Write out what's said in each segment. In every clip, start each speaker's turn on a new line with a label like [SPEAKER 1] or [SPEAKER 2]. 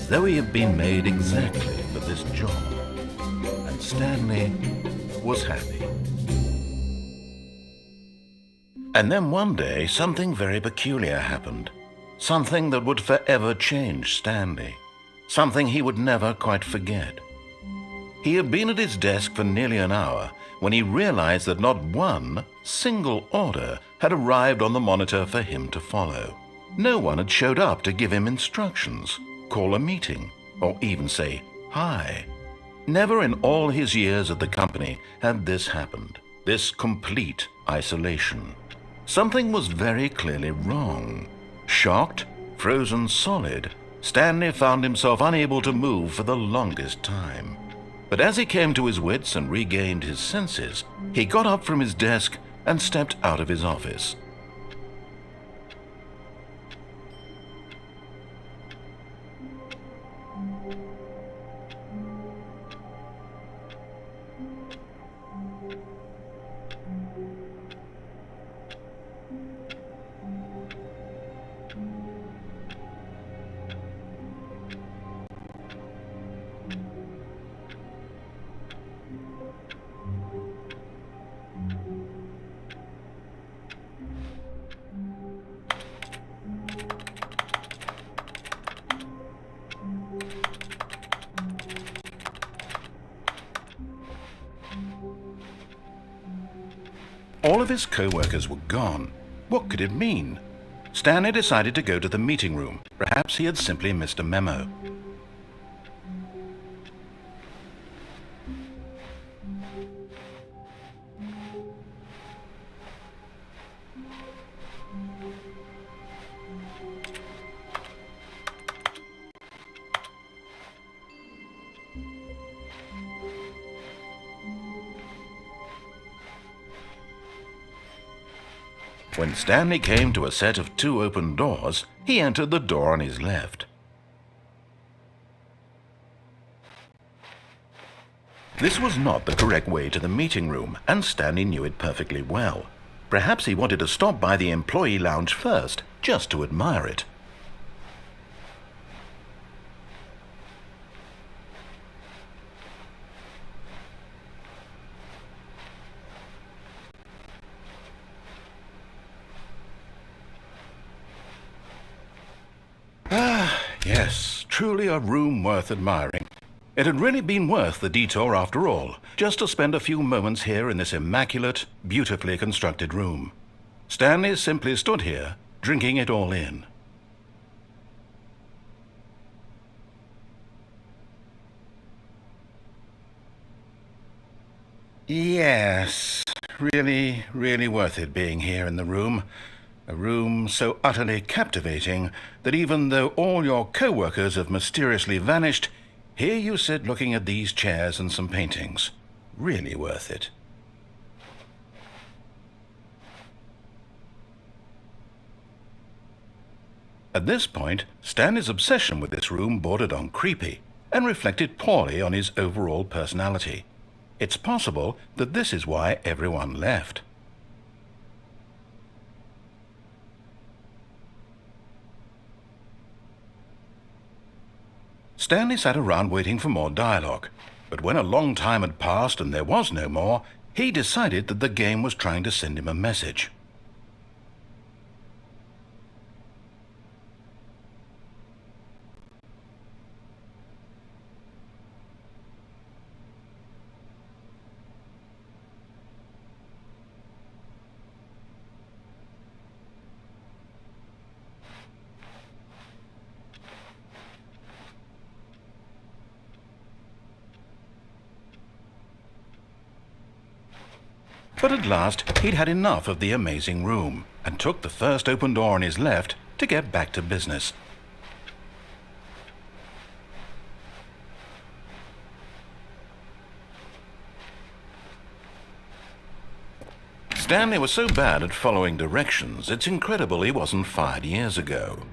[SPEAKER 1] as though he had been made exactly for this job. And Stanley was happy. And then one day, something very peculiar happened. Something that would forever change Stanley. Something he would never quite forget. He had been at his desk for nearly an hour when he realized that not one single order had arrived on the monitor for him to follow. No one had showed up to give him instructions, call a meeting, or even say hi. Never in all his years at the company had this happened, this complete isolation. Something was very clearly wrong. Shocked, frozen solid, Stanley found himself unable to move for the longest time. But as he came to his wits and regained his senses, he got up from his desk and stepped out of his office. All of his co-workers were gone. What could it mean? Stanley decided to go to the meeting room. Perhaps he had simply missed a memo. When Stanley came to a set of 2 open doors, he entered the door on his left. This was not the correct way to the meeting room, and Stanley knew it perfectly well. Perhaps he wanted to stop by the employee lounge first, just to admire it. Yes, truly a room worth admiring. It had really been worth the detour after all, just to spend a few moments here in this immaculate, beautifully constructed room. Stanley simply stood here, drinking it all in. Yes, really worth it being here in the room. A room so utterly captivating that even though all your co-workers have mysteriously vanished, here you sit looking at these chairs and some paintings. Really worth it. At this point, Stanley's obsession with this room bordered on creepy and reflected poorly on his overall personality. It's possible that this is why everyone left. Stanley sat around waiting for more dialogue, but when a long time had passed and there was no more, he decided that the game was trying to send him a message. But at last, he'd had enough of the amazing room and took the first open door on his left to get back to business. Stanley was so bad at following directions, it's incredible he wasn't fired years ago.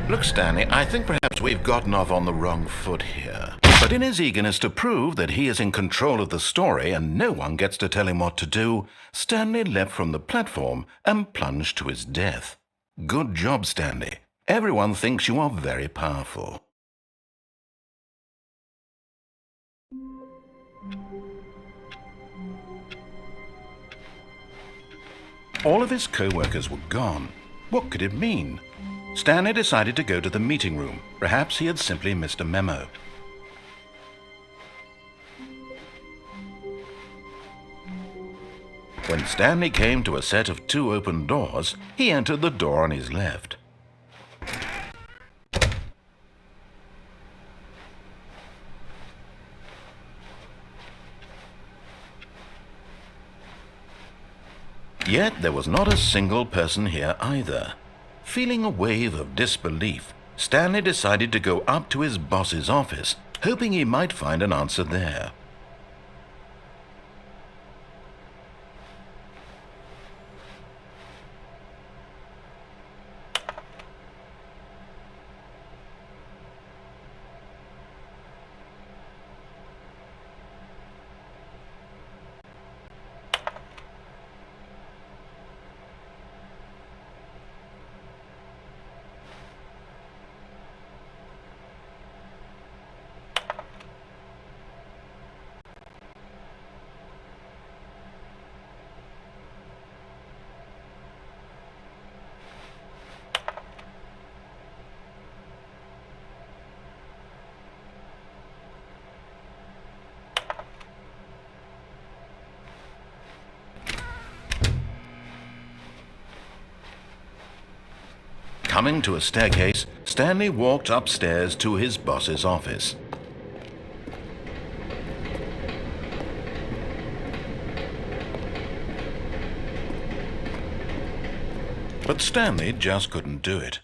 [SPEAKER 1] Look, Stanley, I think perhaps we've gotten off on the wrong foot here. But in his eagerness to prove that he is in control of the story and no one gets to tell him what to do, Stanley leapt from the platform and plunged to his death. Good job, Stanley. Everyone thinks you are very powerful. All of his co-workers were gone. What could it mean? Stanley decided to go to the meeting room. Perhaps he had simply missed a memo. When Stanley came to a set of 2 open doors, he entered the door on his left. Yet there was not a single person here either. Feeling a wave of disbelief, Stanley decided to go up to his boss's office, hoping he might find an answer there. Coming to a staircase, Stanley walked upstairs to his boss's office. But Stanley just couldn't do it.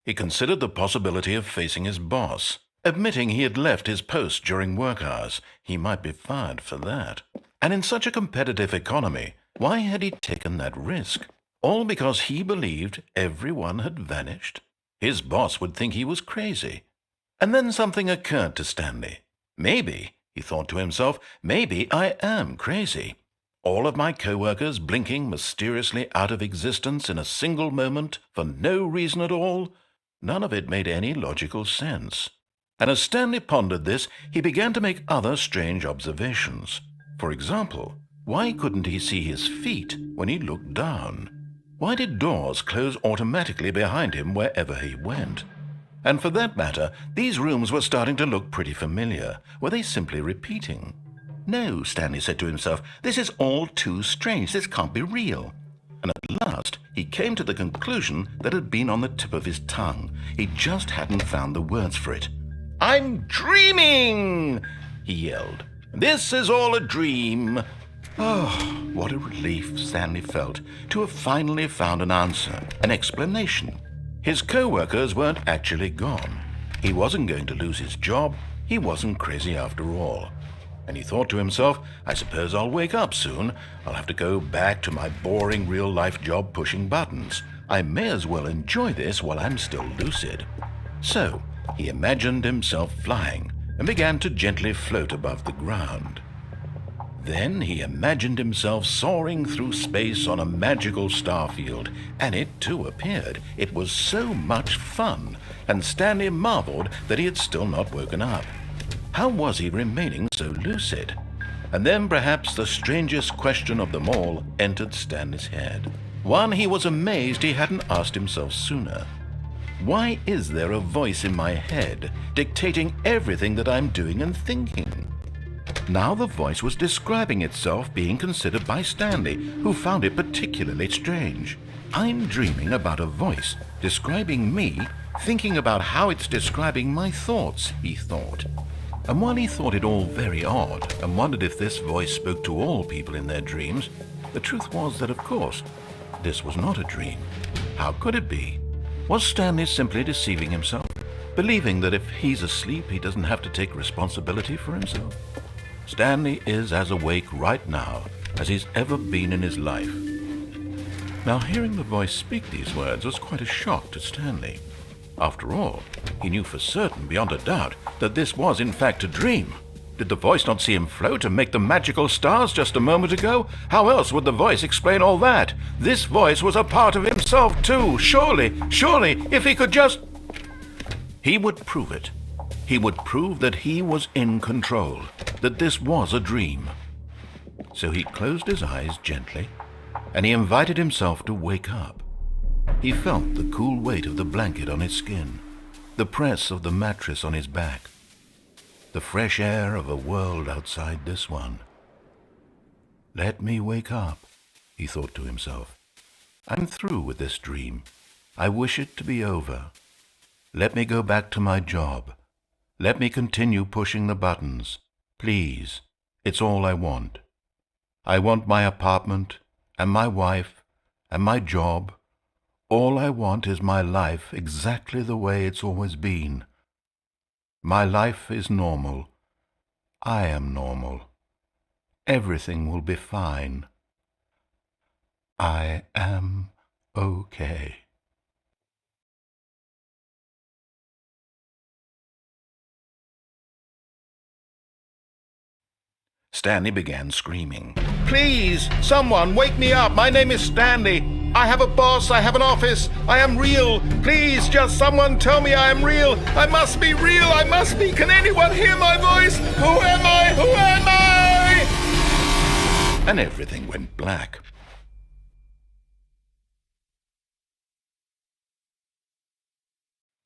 [SPEAKER 1] He considered the possibility of facing his boss. Admitting he had left his post during work hours, he might be fired for that. And in such a competitive economy, why had he taken that risk? All because he believed everyone had vanished? His boss would think he was crazy. And then something occurred to Stanley. Maybe, he thought to himself, maybe I am crazy. All of my co-workers blinking mysteriously out of existence in a single moment for no reason at all? None of it made any logical sense. And as Stanley pondered this, he began to make other strange observations. For example, why couldn't he see his feet when he looked down? Why did doors close automatically behind him wherever he went? And for that matter, these rooms were starting to look pretty familiar. Were they simply repeating? No, Stanley said to himself, this is all too strange. This can't be real. And at last, he came to the conclusion that had been on the tip of his tongue. He just hadn't found the words for it. "I'm dreaming!" he yelled. "This is all a dream." Oh, what a relief Stanley felt to have finally found an answer, an explanation. His co-workers weren't actually gone. He wasn't going to lose his job. He wasn't crazy after all. And he thought to himself, I suppose I'll wake up soon. I'll have to go back to my boring real-life job pushing buttons. I may as well enjoy this while I'm still lucid. So he imagined himself flying and began to gently float above the ground. Then he imagined himself soaring through space on a magical starfield, and it too appeared. It was so much fun, and Stanley marveled that he had still not woken up. How was he remaining so lucid? And then perhaps the strangest question of them all entered Stanley's head. One he was amazed he hadn't asked himself sooner. Why is there a voice in my head dictating everything that I'm doing and thinking? Now the voice was describing itself being considered by Stanley, who found it particularly strange. I'm dreaming about a voice describing me, thinking about how it's describing my thoughts, he thought. And while he thought it all very odd and wondered if this voice spoke to all people in their dreams, the truth was that, of course, this was not a dream. How could it be? Was Stanley simply deceiving himself, believing that if he's asleep, he doesn't have to take responsibility for himself? Stanley is as awake right now as he's ever been in his life. Now, hearing the voice speak these words was quite a shock to Stanley. After all, he knew for certain, beyond a doubt, that this was in fact a dream. Did the voice not see him float and make the magical stars just a moment ago? How else would the voice explain all that? This voice was a part of himself too. Surely, if he could just... He would prove it. He would prove that he was in control, that this was a dream. So he closed his eyes gently, and he invited himself to wake up. He felt the cool weight of the blanket on his skin, the press of the mattress on his back, the fresh air of a world outside this one. Let me wake up, he thought to himself. I'm through with this dream. I wish it to be over. Let me go back to my job. Let me continue pushing the buttons. Please, it's all I want. I want my apartment, and my wife, and my job. All I want is my life exactly the way it's always been. My life is normal. I am normal. Everything will be fine. I am okay. Stanley began screaming. Please, someone, wake me up. My name is Stanley. I have a boss. I have an office. I am real. Please, just someone tell me I am real. I must be real. I must be. Can anyone hear my voice? Who am I? Who am I? And everything went black.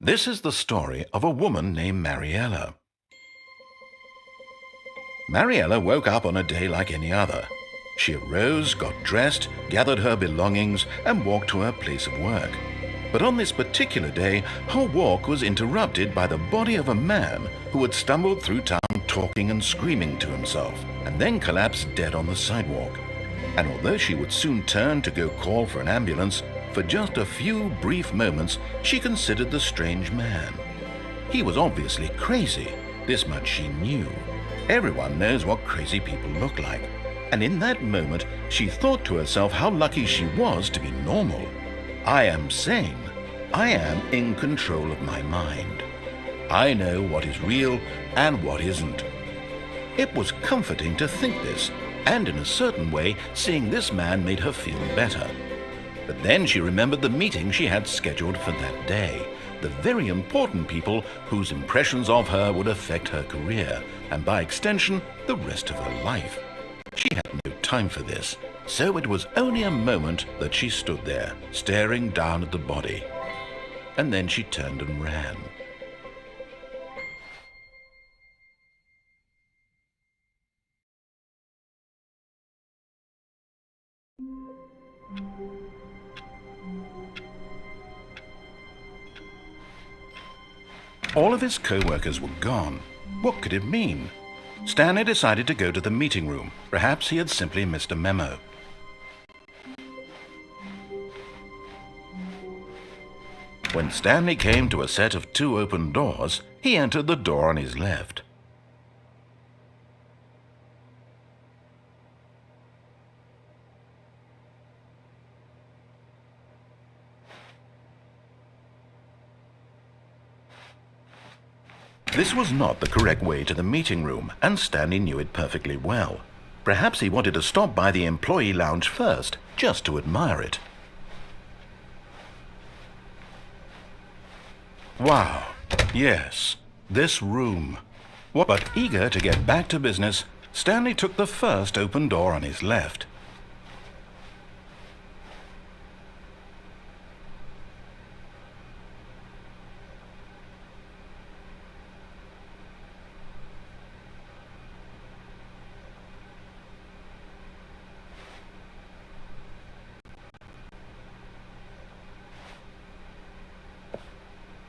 [SPEAKER 1] This is the story of a woman named Mariella. Mariella woke up on a day like any other. She arose, got dressed, gathered her belongings, and walked to her place of work. But on this particular day, her walk was interrupted by the body of a man who had stumbled through town talking and screaming to himself, and then collapsed dead on the sidewalk. And although she would soon turn to go call for an ambulance, for just a few brief moments she considered the strange man. He was obviously crazy, this much she knew. Everyone knows what crazy people look like. And in that moment, she thought to herself how lucky she was to be normal. I am sane. I am in control of my mind. I know what is real and what isn't. It was comforting to think this, and in a certain way, seeing this man made her feel better. But then she remembered the meeting she had scheduled for that day, the very important people whose impressions of her would affect her career, and by extension, the rest of her life. She had no time for this, so it was only a moment that she stood there, staring down at the body. And then she turned and ran. All of his co-workers were gone. What could it mean? Stanley decided to go to the meeting room. Perhaps he had simply missed a memo. When Stanley came to a set of 2 open doors, he entered the door on his left. This was not the correct way to the meeting room, and Stanley knew it perfectly well. Perhaps he wanted to stop by the employee lounge first, just to admire it. Wow, yes, this room. But eager to get back to business, Stanley took the first open door on his left.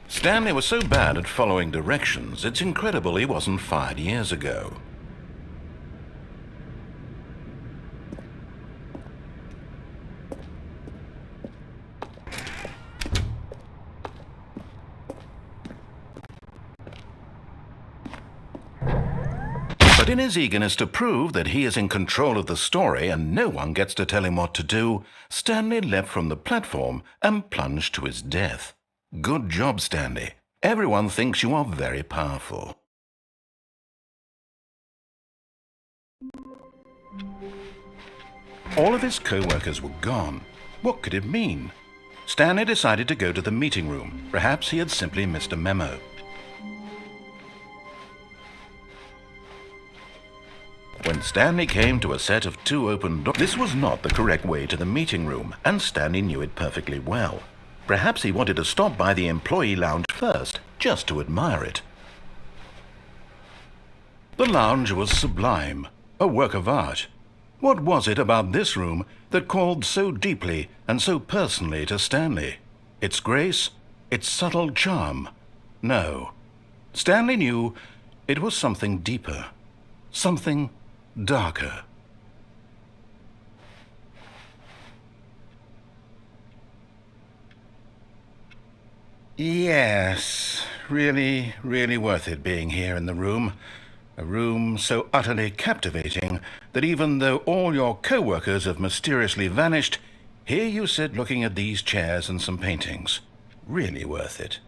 [SPEAKER 1] Stanley was so bad at following directions, it's incredible he wasn't fired years ago. But in his eagerness to prove that he is in control of the story and no one gets to tell him what to do, Stanley leapt from the platform and plunged to his death. Good job, Stanley. Everyone thinks you are very powerful. All of his co-workers were gone. What could it mean? Stanley decided to go to the meeting room. Perhaps he had simply missed a memo. When Stanley came to a set of 2 open doors, this was not the correct way to the meeting room, and Stanley knew it perfectly well. Perhaps he wanted to stop by the employee lounge first, just to admire it. The lounge was sublime, a work of art. What was it about this room that called so deeply and so personally to Stanley? Its grace? Its subtle charm? No. Stanley knew it was something deeper, something darker. Yes, really, really worth it being here in the room. A room so utterly captivating that even though all your co-workers have mysteriously vanished, here you sit looking at these chairs and some paintings. Really worth it.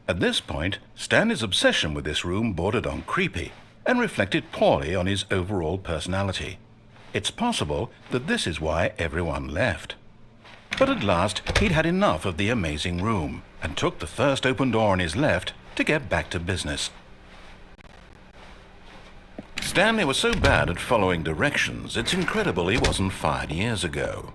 [SPEAKER 1] At this point, Stanley's obsession with this room bordered on creepy and reflected poorly on his overall personality. It's possible that this is why everyone left. But at last, he'd had enough of the amazing room and took the first open door on his left to get back to business. Stanley was so bad at following directions, it's incredible he wasn't fired years ago.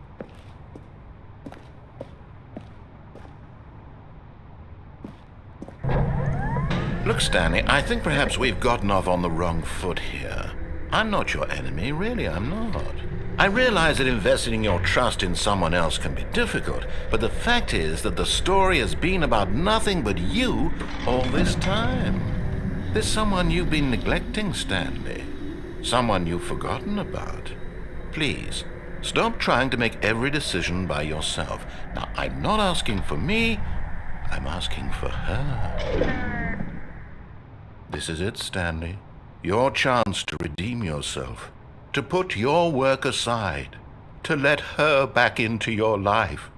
[SPEAKER 1] Look, Stanley, I think perhaps we've gotten off on the wrong foot here. I'm not your enemy, really, I'm not. I realize that investing your trust in someone else can be difficult, but the fact is that the story has been about nothing but you all this time. There's someone you've been neglecting, Stanley. Someone you've forgotten about. Please, stop trying to make every decision by yourself. Now, I'm not asking for me, I'm asking for her. This is it, Stanley. Your chance to redeem yourself. To put your work aside. To let her back into your life.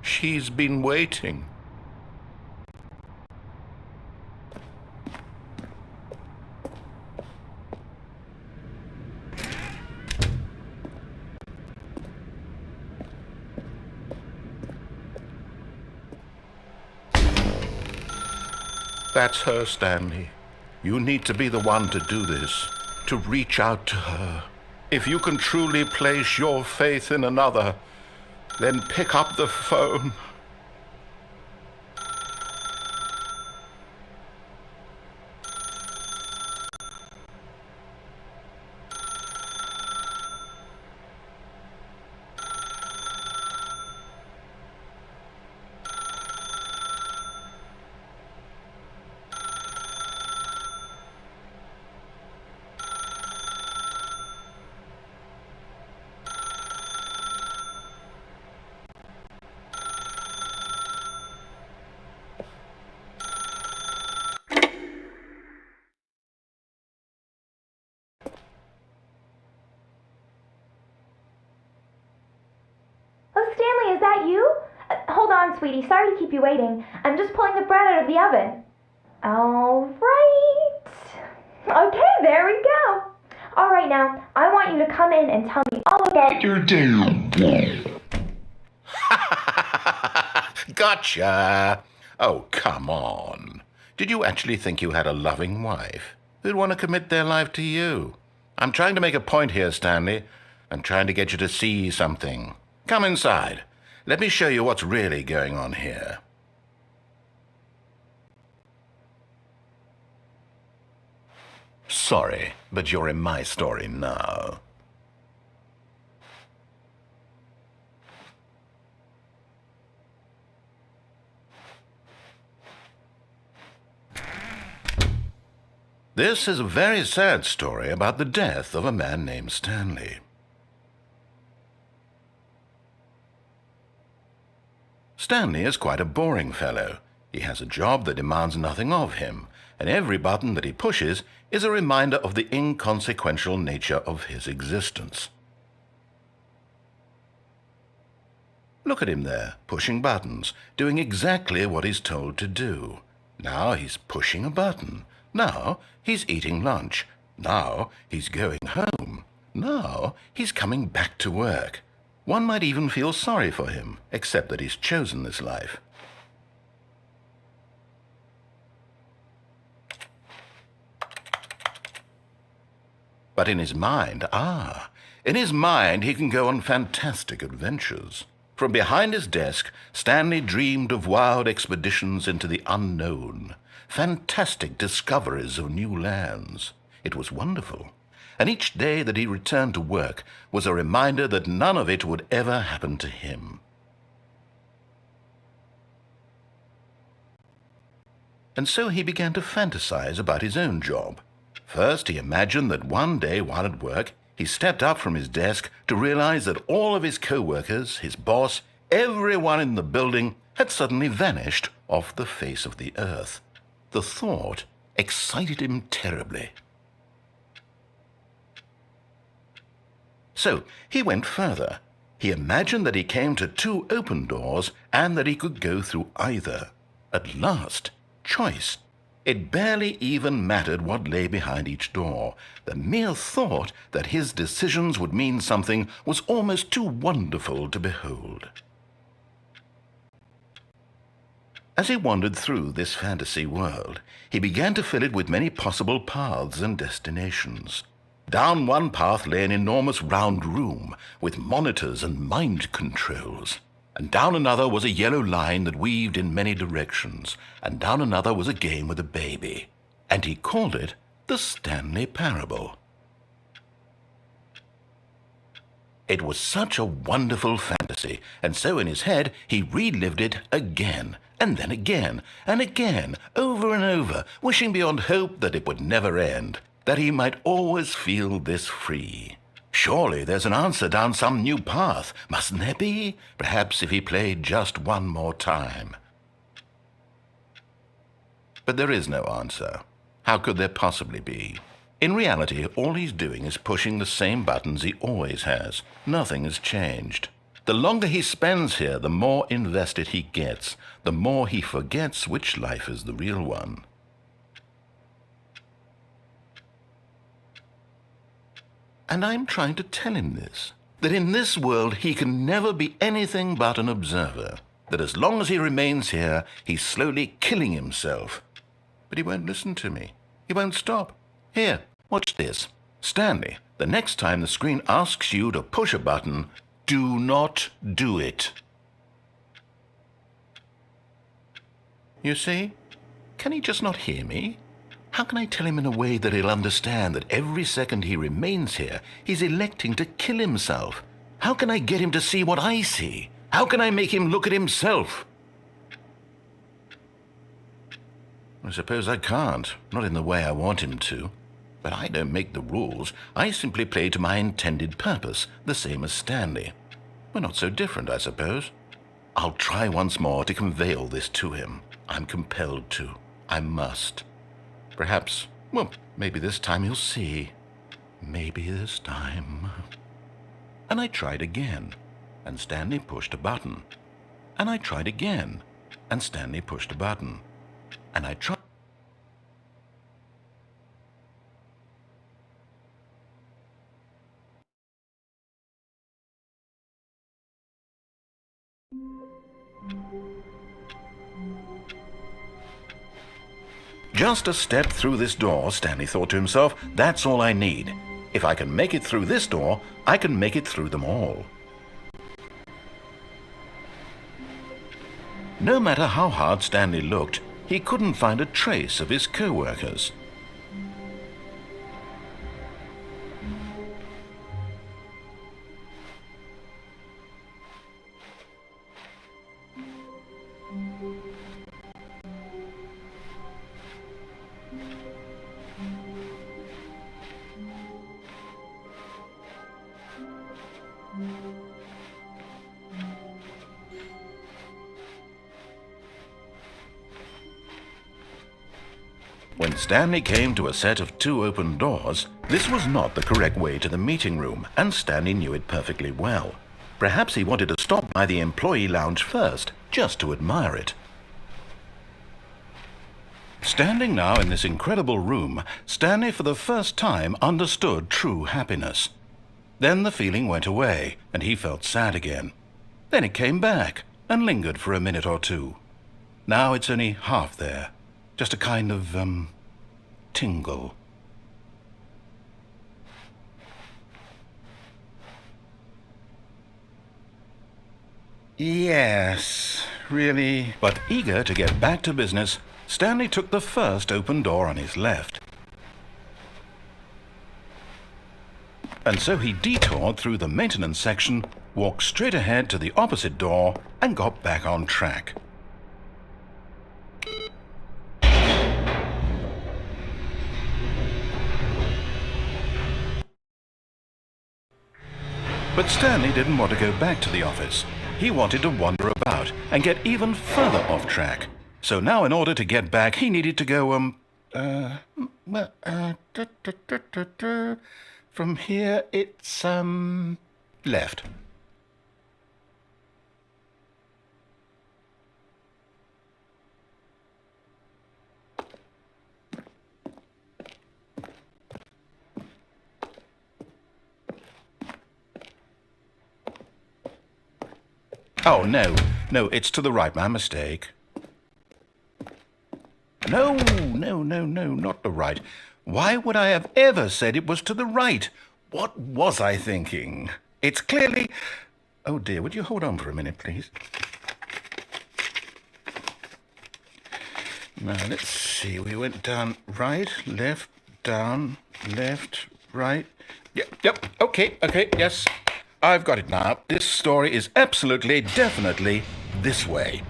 [SPEAKER 1] She's been waiting. That's her, Stanley. You need to be the one to do this, to reach out to her. If you can truly place your faith in another, then pick up the phone.
[SPEAKER 2] Stanley, is that you? Hold on, sweetie. Sorry to keep you waiting. I'm just pulling the bread out of the oven. All right. Okay, there we go. All right, now, I want you to come in and tell me all about your day.
[SPEAKER 1] Gotcha. Oh, come on. Did you actually think you had a loving wife who'd want to commit their life to you? I'm trying to make a point here, Stanley. I'm trying to get you to see something. Come inside. Let me show you what's really going on here. Sorry, but you're in my story now. This is a very sad story about the death of a man named Stanley. Stanley is quite a boring fellow. He has a job that demands nothing of him, and every button that he pushes is a reminder of the inconsequential nature of his existence. Look at him there, pushing buttons, doing exactly what he's told to do. Now he's pushing a button. Now he's eating lunch. Now he's going home. Now he's coming back to work. One might even feel sorry for him, except that he's chosen this life. But in his mind, in his mind he can go on fantastic adventures. From behind his desk, Stanley dreamed of wild expeditions into the unknown, fantastic discoveries of new lands. It was wonderful, and each day that he returned to work was a reminder that none of it would ever happen to him. And so he began to fantasize about his own job. First, he imagined that one day while at work, he stepped up from his desk to realize that all of his co-workers, his boss, everyone in the building had suddenly vanished off the face of the earth. The thought excited him terribly. So he went further. He imagined that he came to 2 open doors and that he could go through either. At last, choice. It barely even mattered what lay behind each door. The mere thought that his decisions would mean something was almost too wonderful to behold. As he wandered through this fantasy world, he began to fill it with many possible paths and destinations. Down one path lay an enormous round room with monitors and mind controls. And down another was a yellow line that weaved in many directions, and down another was a game with a baby, and he called it the Stanley Parable. It was such a wonderful fantasy, and so in his head he relived it again, and then again, and again, over and over, wishing beyond hope that it would never end, that he might always feel this free. Surely there's an answer down some new path, mustn't there be? Perhaps if he played just one more time. But there is no answer. How could there possibly be? In reality, all he's doing is pushing the same buttons he always has. Nothing has changed. The longer he spends here, the more invested he gets, the more he forgets which life is the real one. And I'm trying to tell him this, that in this world he can never be anything but an observer, that as long as he remains here, he's slowly killing himself. But he won't listen to me. He won't stop. Here, watch this. Stanley, the next time the screen asks you to push a button, do not do it. You see? Can he just not hear me? How can I tell him in a way that he'll understand that every second he remains here, he's electing to kill himself? How can I get him to see what I see? How can I make him look at himself? I suppose I can't, not in the way I want him to. But I don't make the rules. I simply play to my intended purpose, the same as Stanley. We're not so different, I suppose. I'll try once more to convey all this to him. I'm compelled to. I must. Perhaps, well, maybe this time he'll see. Maybe this time. And I tried again, and Stanley pushed a button. And I tried again, and Stanley pushed a button. And I tried. Just a step through this door, Stanley thought to himself, that's all I need. If I can make it through this door, I can make it through them all. No matter how hard Stanley looked, he couldn't find a trace of his co-workers. When Stanley came to a set of 2 open doors, this was not the correct way to the meeting room, and Stanley knew it perfectly well. Perhaps he wanted to stop by the employee lounge first, just to admire it. Standing now in this incredible room, Stanley for the first time understood true happiness. Then the feeling went away, and he felt sad again. Then it came back, and lingered for a minute or two. Now it's only half there, just a kind of, tingle. Yes, really. But eager to get back to business, Stanley took the first open door on his left. And so he detoured through the maintenance section, walked straight ahead to the opposite door, and got back on track. But Stanley didn't want to go back to the office. He wanted to wander about and get even further off track. So now in order to get back, he needed to go, from here it's, left. Oh, no, it's to the right, my mistake. No, not the right. Why would I have ever said it was to the right? What was I thinking? It's clearly... Oh dear, would you hold on for a minute, please? Now, let's see, we went down right, left, down, left, right. Yep, okay, yes. I've got it now. This story is absolutely, definitely this way.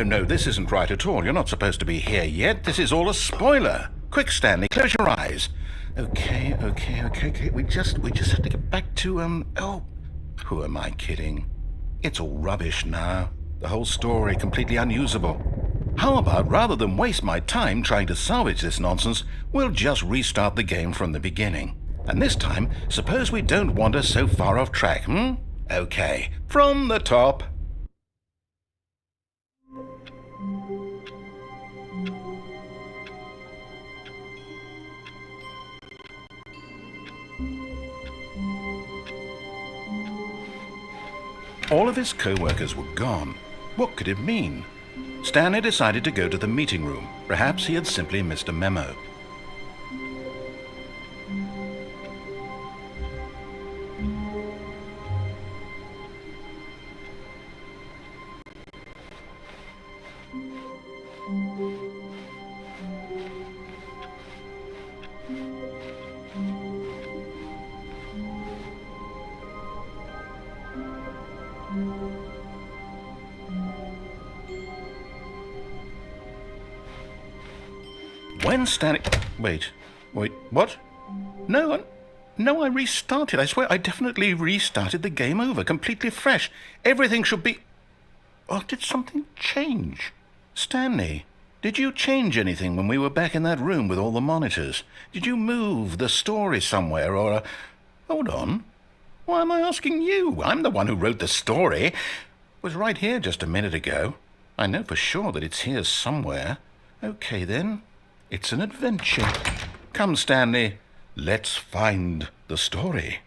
[SPEAKER 1] No. This isn't right at all. You're not supposed to be here yet. This is all a spoiler. Quick, Stanley, close your eyes. Okay. We just have to get back to, oh, who am I kidding? It's all rubbish now. The whole story completely unusable. How about, rather than waste my time trying to salvage this nonsense, we'll just restart the game from the beginning. And this time, suppose we don't wander so far off track, Okay, from the top. All of his co-workers were gone. What could it mean? Stanley decided to go to the meeting room. Perhaps he had simply missed a memo. When Stanley... Wait, what? No, I restarted. I swear I definitely restarted the game over, completely fresh. Everything should be... Oh, did something change? Stanley, did you change anything when we were back in that room with all the monitors? Did you move the story somewhere, or... Hold on. Why am I asking you? I'm the one who wrote the story. It was right here just a minute ago. I know for sure that it's here somewhere. Okay, then. It's an adventure. Come, Stanley. Let's find the story.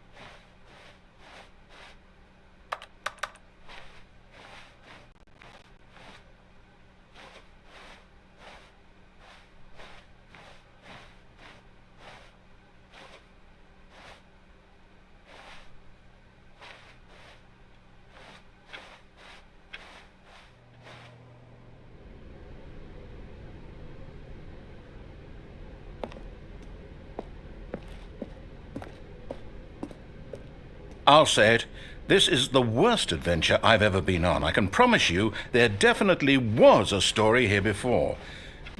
[SPEAKER 1] I'll say it. This is the worst adventure I've ever been on. I can promise you there definitely was a story here before.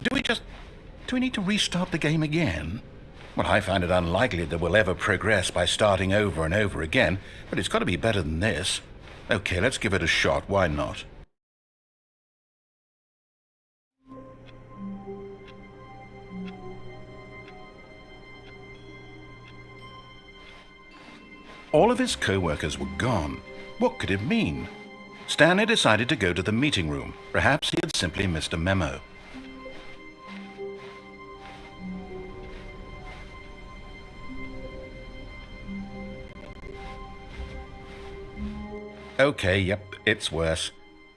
[SPEAKER 1] Do we need to restart the game again? Well, I find it unlikely that we'll ever progress by starting over and over again, but it's got to be better than this. Okay, let's give it a shot. Why not? All of his co-workers were gone. What could it mean? Stanley decided to go to the meeting room. Perhaps he had simply missed a memo. Okay, yep, it's worse.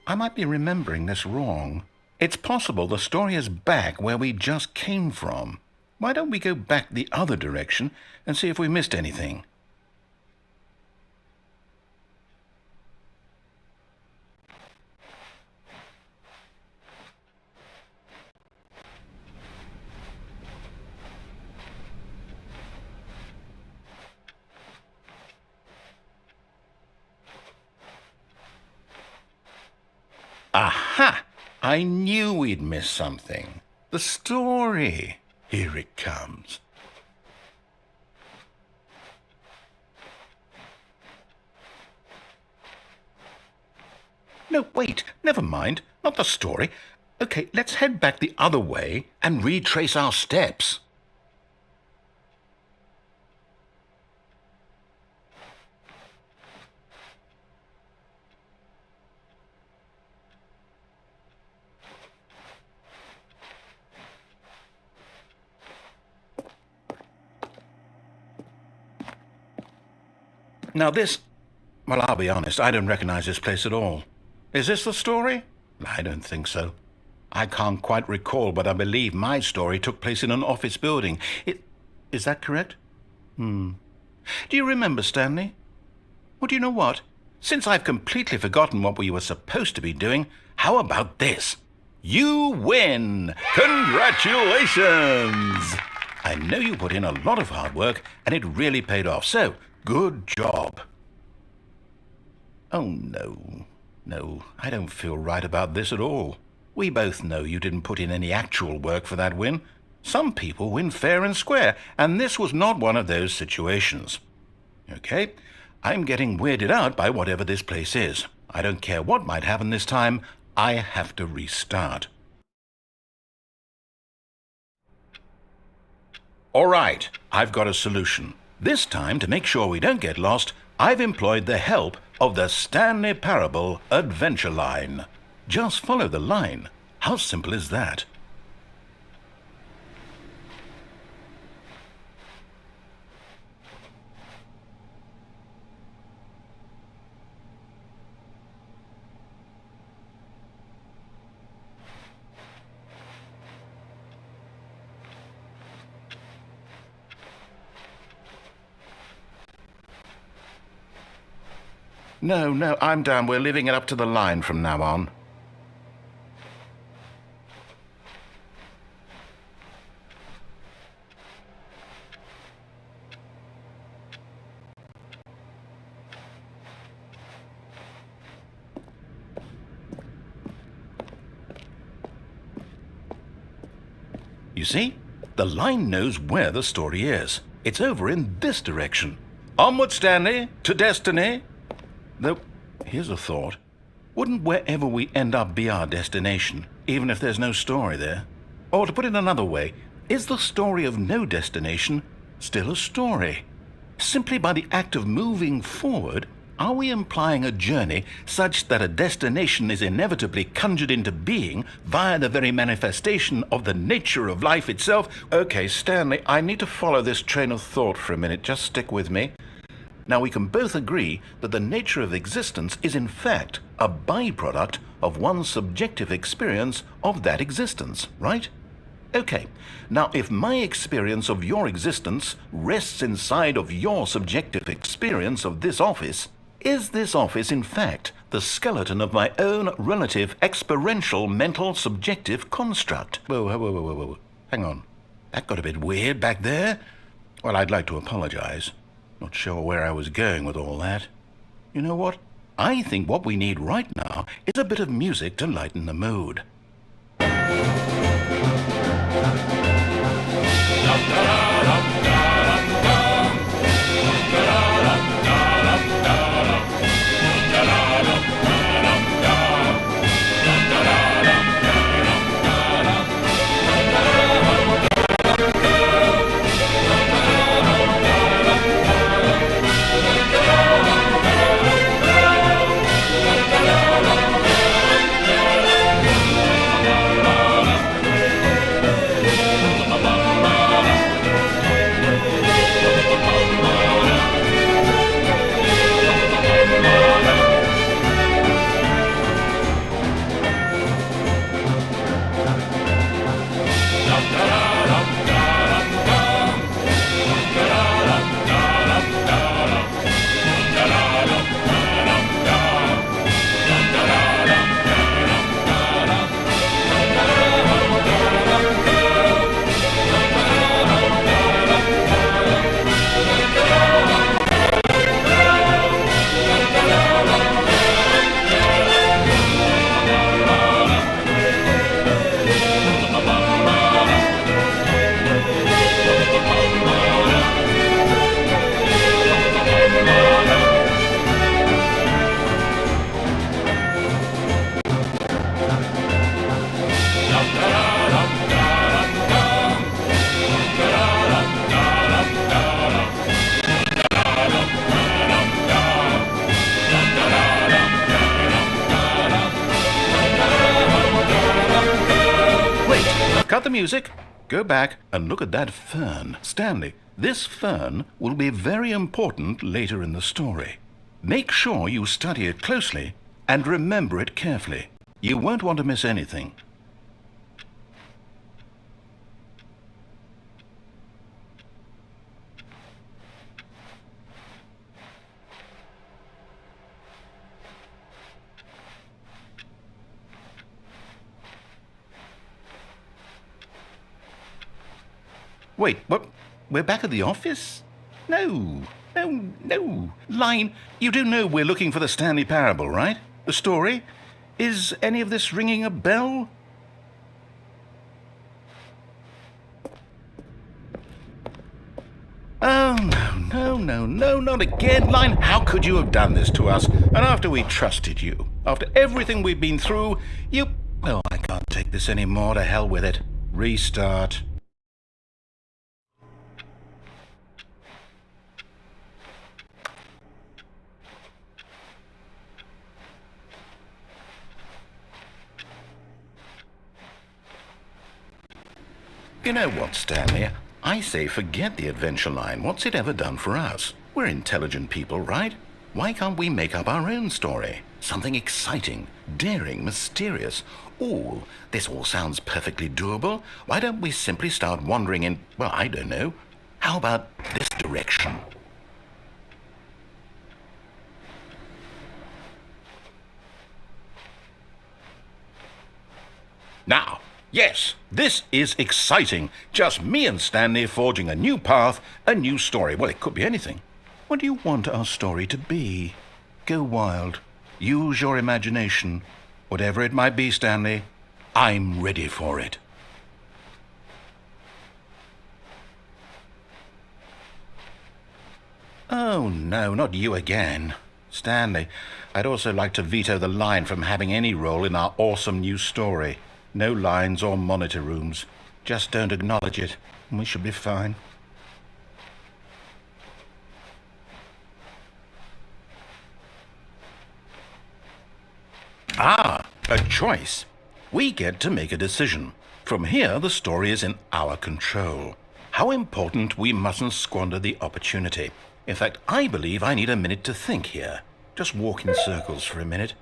[SPEAKER 1] I might be remembering this wrong. It's possible the story is back where we just came from. Why don't we go back the other direction and see if we missed anything? Aha! I knew we'd miss something. The story. Here it comes. No, wait, never mind. Not the story. Okay, let's head back the other way and retrace our steps. Now well, I'll be honest, I don't recognize this place at all. Is this the story? I don't think so. I can't quite recall, but I believe my story took place in an office building. Is that correct? Do you remember, Stanley? Well, do you know what? Since I've completely forgotten what we were supposed to be doing, how about this? You win! Congratulations! I know you put in a lot of hard work, and it really paid off, so good job. Oh, no. No, I don't feel right about this at all. We both know you didn't put in any actual work for that win. Some people win fair and square, and this was not one of those situations. Okay, I'm getting weirded out by whatever this place is. I don't care what might happen this time. I have to restart. All right, I've got a solution. This time, to make sure we don't get lost, I've employed the help of the Stanley Parable adventure line. Just follow the line. How simple is that? No, I'm down. We're leaving it up to the line from now on. You see? The line knows where the story is. It's over in this direction. Onward, Stanley, to destiny. Though, here's a thought. Wouldn't wherever we end up be our destination, even if there's no story there? Or to put it another way, is the story of no destination still a story? Simply by the act of moving forward, are we implying a journey such that a destination is inevitably conjured into being via the very manifestation of the nature of life itself? Okay, Stanley, I need to follow this train of thought for a minute. Just stick with me. Now, we can both agree that the nature of existence is in fact a byproduct of one's subjective experience of that existence, right? Okay, now if my experience of your existence rests inside of your subjective experience of this office, is this office in fact the skeleton of my own relative experiential mental subjective construct? Whoa. Hang on. That got a bit weird back there. Well, I'd like to apologize. Not sure where I was going with all that. You know what? I think what we need right now is a bit of music to lighten the mood. Cut the music. Go back and look at that fern. Stanley, this fern will be very important later in the story. Make sure you study it closely and remember it carefully. You won't want to miss anything. Wait, what? We're back at the office? No. Line, you do know we're looking for the Stanley Parable, right? The story? Is any of this ringing a bell? Oh, no, not again. Line, how could you have done this to us? And after we trusted you, after everything we've been through, you... Oh, I can't take this anymore. To hell with it. Restart. You know what, Stanley? I say forget the adventure line. What's it ever done for us? We're intelligent people, right? Why can't we make up our own story? Something exciting, daring, mysterious. Ooh, this all sounds perfectly doable. Why don't we simply start wandering in, well, I don't know. How about this direction? Now, yes, this is exciting. Just me and Stanley forging a new path, a new story. Well, it could be anything. What do you want our story to be? Go wild. Use your imagination. Whatever it might be, Stanley, I'm ready for it. Oh, no, not you again. Stanley, I'd also like to veto the line from having any role in our awesome new story. No lines or monitor rooms. Just don't acknowledge it, and we should be fine. Ah, a choice. We get to make a decision. From here, the story is in our control. How important we mustn't squander the opportunity. In fact, I believe I need a minute to think here. Just walk in circles for a minute.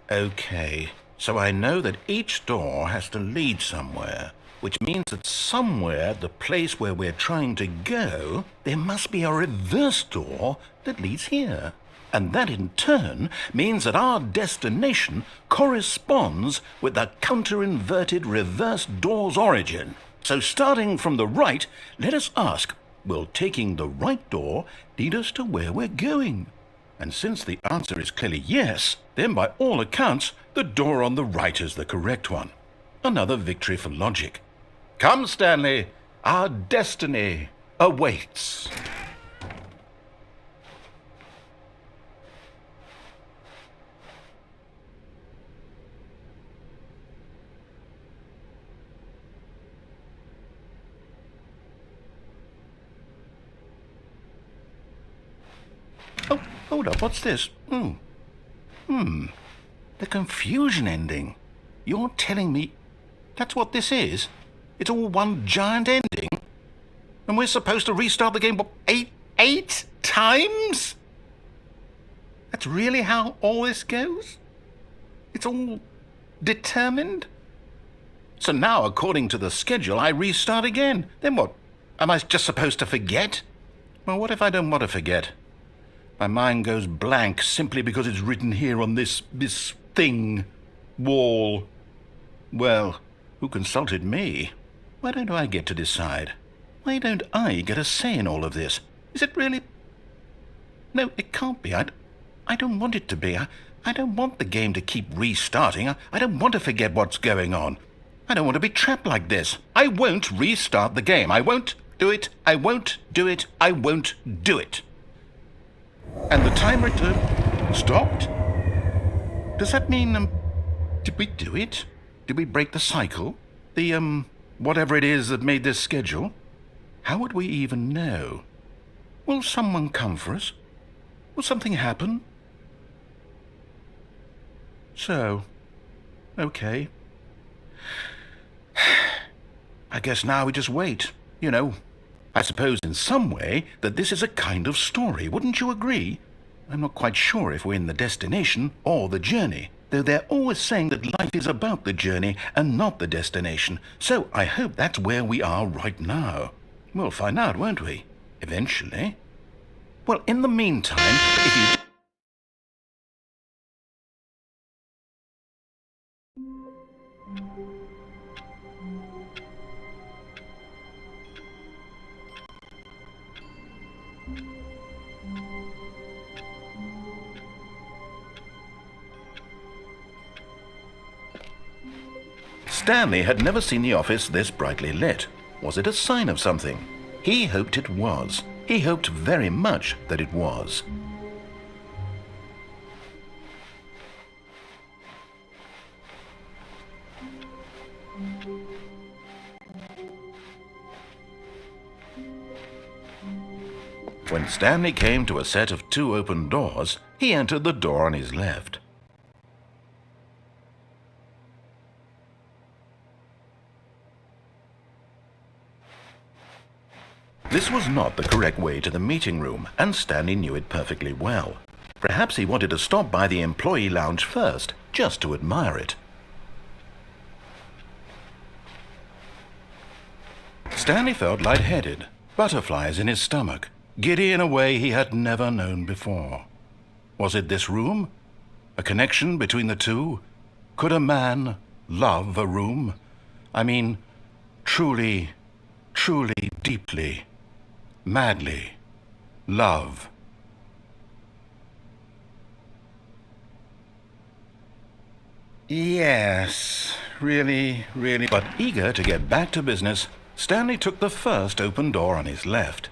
[SPEAKER 1] Okay, so I know that each door has to lead somewhere, which means that somewhere, the place where we're trying to go, there must be a reverse door that leads here. And that in turn means that our destination corresponds with the counter-inverted reverse door's origin. So starting from the right, let us ask, will taking the right door lead us to where we're going? And since the answer is clearly yes, then by all accounts, the door on the right is the correct one. Another victory for logic. Come, Stanley, our destiny awaits. Oh, hold up, what's this? The confusion ending. You're telling me that's what this is? It's all one giant ending? And we're supposed to restart the game, what, eight times? That's really how all this goes? It's all determined? So now, according to the schedule, I restart again. Then what? Am I just supposed to forget? Well, what if I don't want to forget? My mind goes blank simply because it's written here on this thing, wall. Well, who consulted me? Why don't I get to decide? Why don't I get a say in all of this? Is it really? No, it can't be. I don't want it to be. I don't want the game to keep restarting. I don't want to forget what's going on. I don't want to be trapped like this. I won't restart the game. I won't do it. I won't do it. I won't do it. And the timer stopped? Does that mean, did we do it? Did we break the cycle? The, whatever it is that made this schedule? How would we even know? Will someone come for us? Will something happen? So, okay. I guess now we just wait, you know. I suppose in some way that this is a kind of story, wouldn't you agree? I'm not quite sure if we're in the destination or the journey, though they're always saying that life is about the journey and not the destination, so I hope that's where we are right now. We'll find out, won't we? Eventually. Well, in the meantime, if you... Stanley had never seen the office this brightly lit. Was it a sign of something? He hoped it was. He hoped very much that it was. When Stanley came to a set of 2 open doors, he entered the door on his left. This was not the correct way to the meeting room, and Stanley knew it perfectly well. Perhaps he wanted to stop by the employee lounge first, just to admire it. Stanley felt lightheaded, butterflies in his stomach, giddy in a way he had never known before. Was it this room? A connection between the two? Could a man love a room? I mean, truly, deeply, madly love. Yes, really. But eager to get back to business, Stanley took the first open door on his left.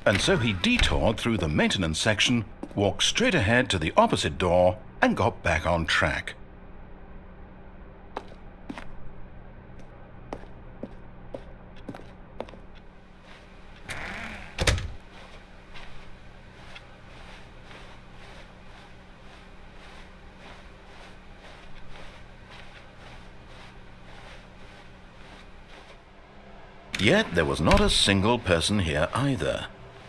[SPEAKER 1] And so he detoured through the maintenance section, walked straight ahead to the opposite door, and got back on track. Yet there was not a single person here either.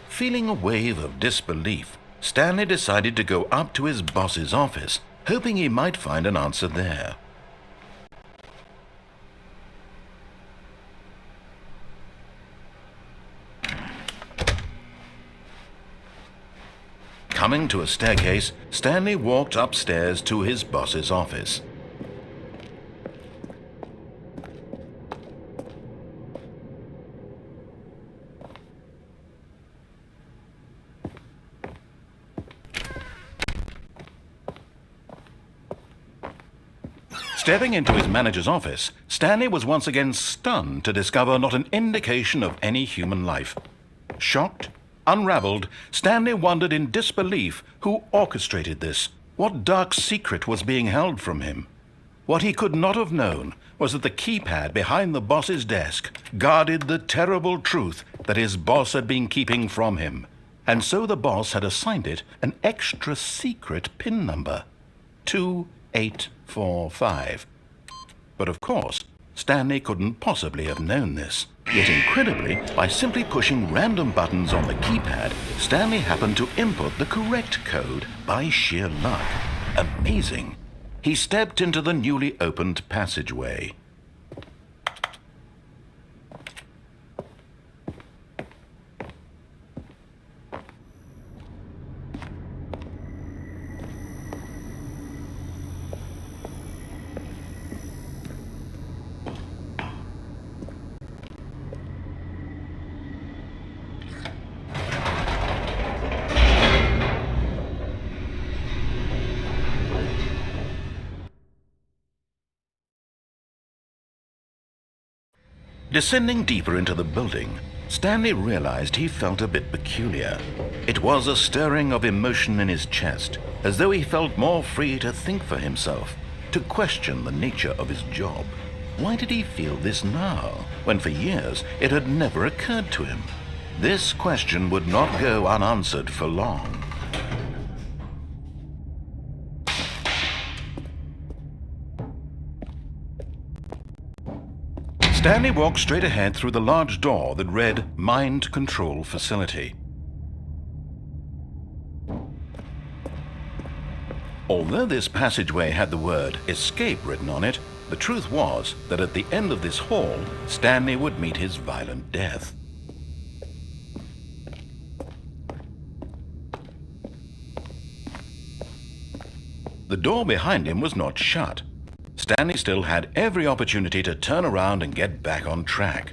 [SPEAKER 1] Feeling a wave of disbelief, Stanley decided to go up to his boss's office, hoping he might find an answer there. Coming to a staircase, Stanley walked upstairs to his boss's office. Stepping into his manager's office, Stanley was once again stunned to discover not an indication of any human life. Shocked, unraveled, Stanley wondered in disbelief who orchestrated this, what dark secret was being held from him. What he could not have known was that the keypad behind the boss's desk guarded the terrible truth that his boss had been keeping from him, and so the boss had assigned it an extra secret PIN number, 2845. But of course, Stanley couldn't possibly have known this. Yet incredibly, by simply pushing random buttons on the keypad, Stanley happened to input the correct code by sheer luck. Amazing. He stepped into the newly opened passageway. Descending deeper into the building, Stanley realized he felt a bit peculiar. It was a stirring of emotion in his chest, as though he felt more free to think for himself, to question the nature of his job. Why did he feel this now, when for years it had never occurred to him? This question would not go unanswered for long. Stanley walked straight ahead through the large door that read Mind Control Facility. Although this passageway had the word Escape written on it, the truth was that at the end of this hall, Stanley would meet his violent death. The door behind him was not shut. Stanley still had every opportunity to turn around and get back on track.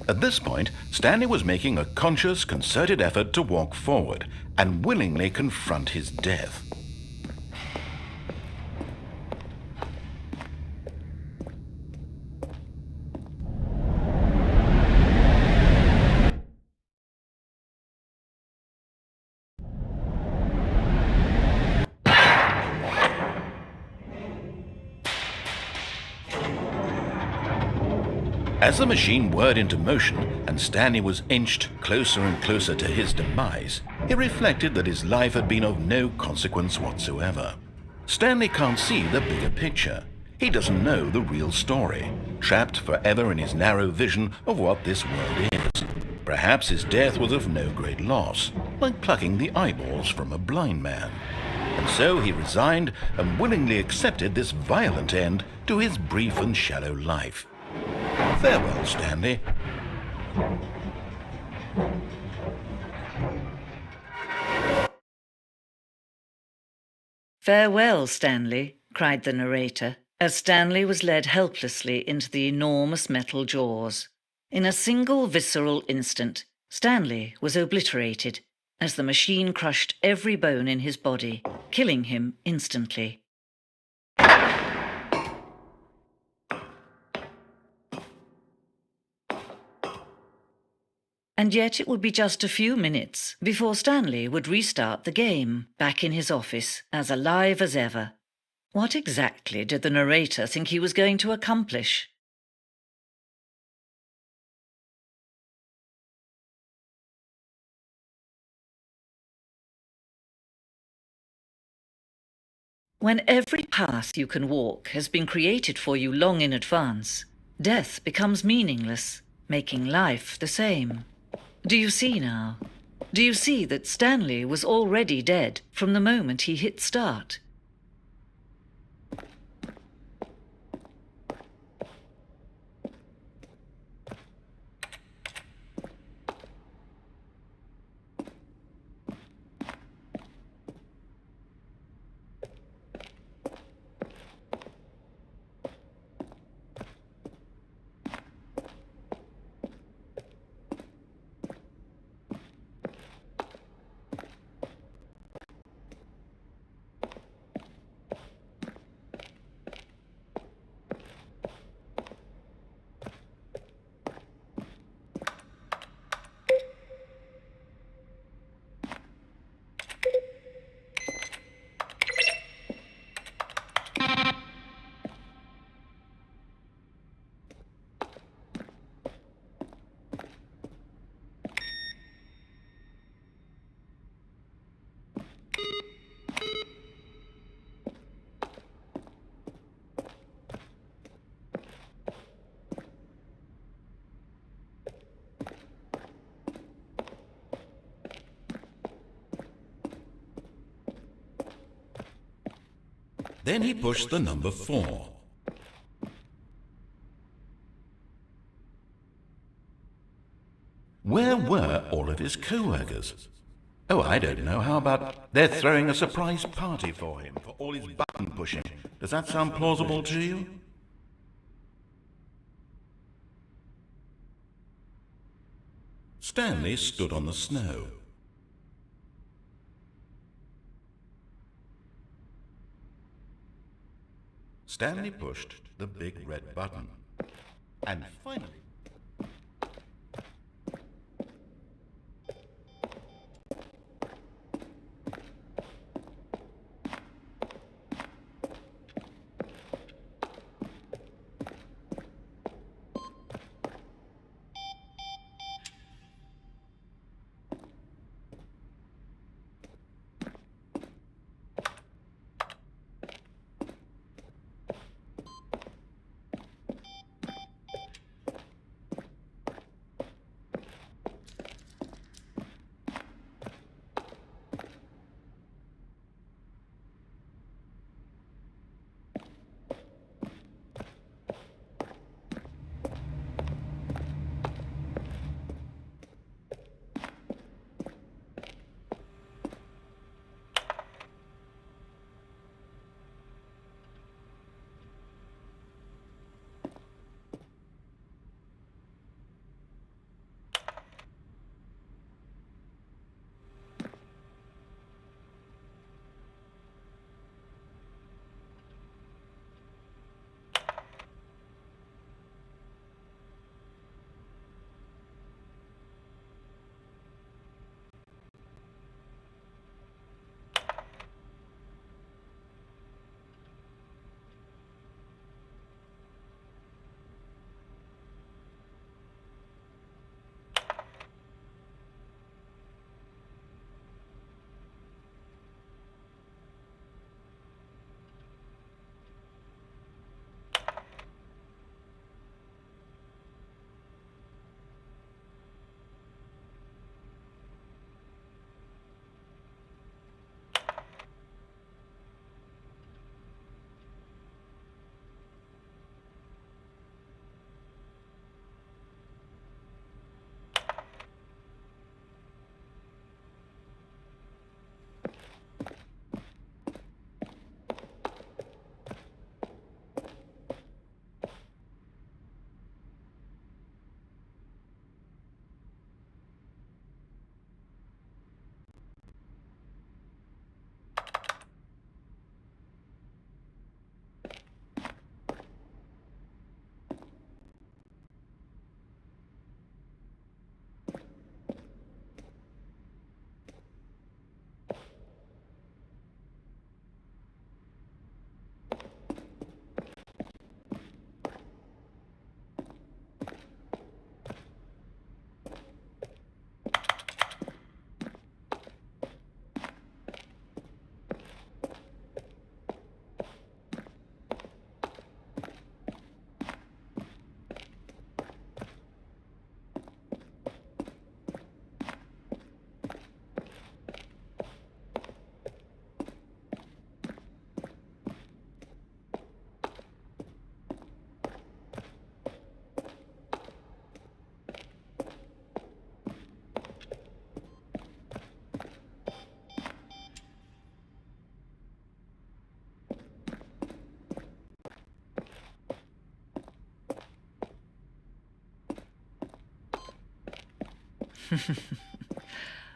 [SPEAKER 1] At this point, Stanley was making a conscious, concerted effort to walk forward and willingly confront his death. As the machine whirred into motion and Stanley was inched closer and closer to his demise, he reflected that his life had been of no consequence whatsoever. Stanley can't see the bigger picture. He doesn't know the real story, trapped forever in his narrow vision of what this world is. Perhaps his death was of no great loss, like plucking the eyeballs from a blind man. And so he resigned and willingly accepted this violent end to his brief and shallow life. Farewell, Stanley.
[SPEAKER 3] "Farewell, Stanley," cried the narrator, as Stanley was led helplessly into the enormous metal jaws. In a single visceral instant, Stanley was obliterated as the machine crushed every bone in his body, killing him instantly. And yet it would be just a few minutes before Stanley would restart the game, back in his office, as alive as ever. What exactly did the narrator think he was going to accomplish? When every path you can walk has been created for you long in advance, death becomes meaningless, making life the same. Do you see now? Do you see that Stanley was already dead from the moment he hit start?
[SPEAKER 1] Then he pushed the number 4. Where were all of his co-workers? Oh, I don't know. How about they're throwing a surprise party for him for all his button pushing? Does that sound plausible to you? Stanley stood on the snow. Stanley pushed the big red button. And finally,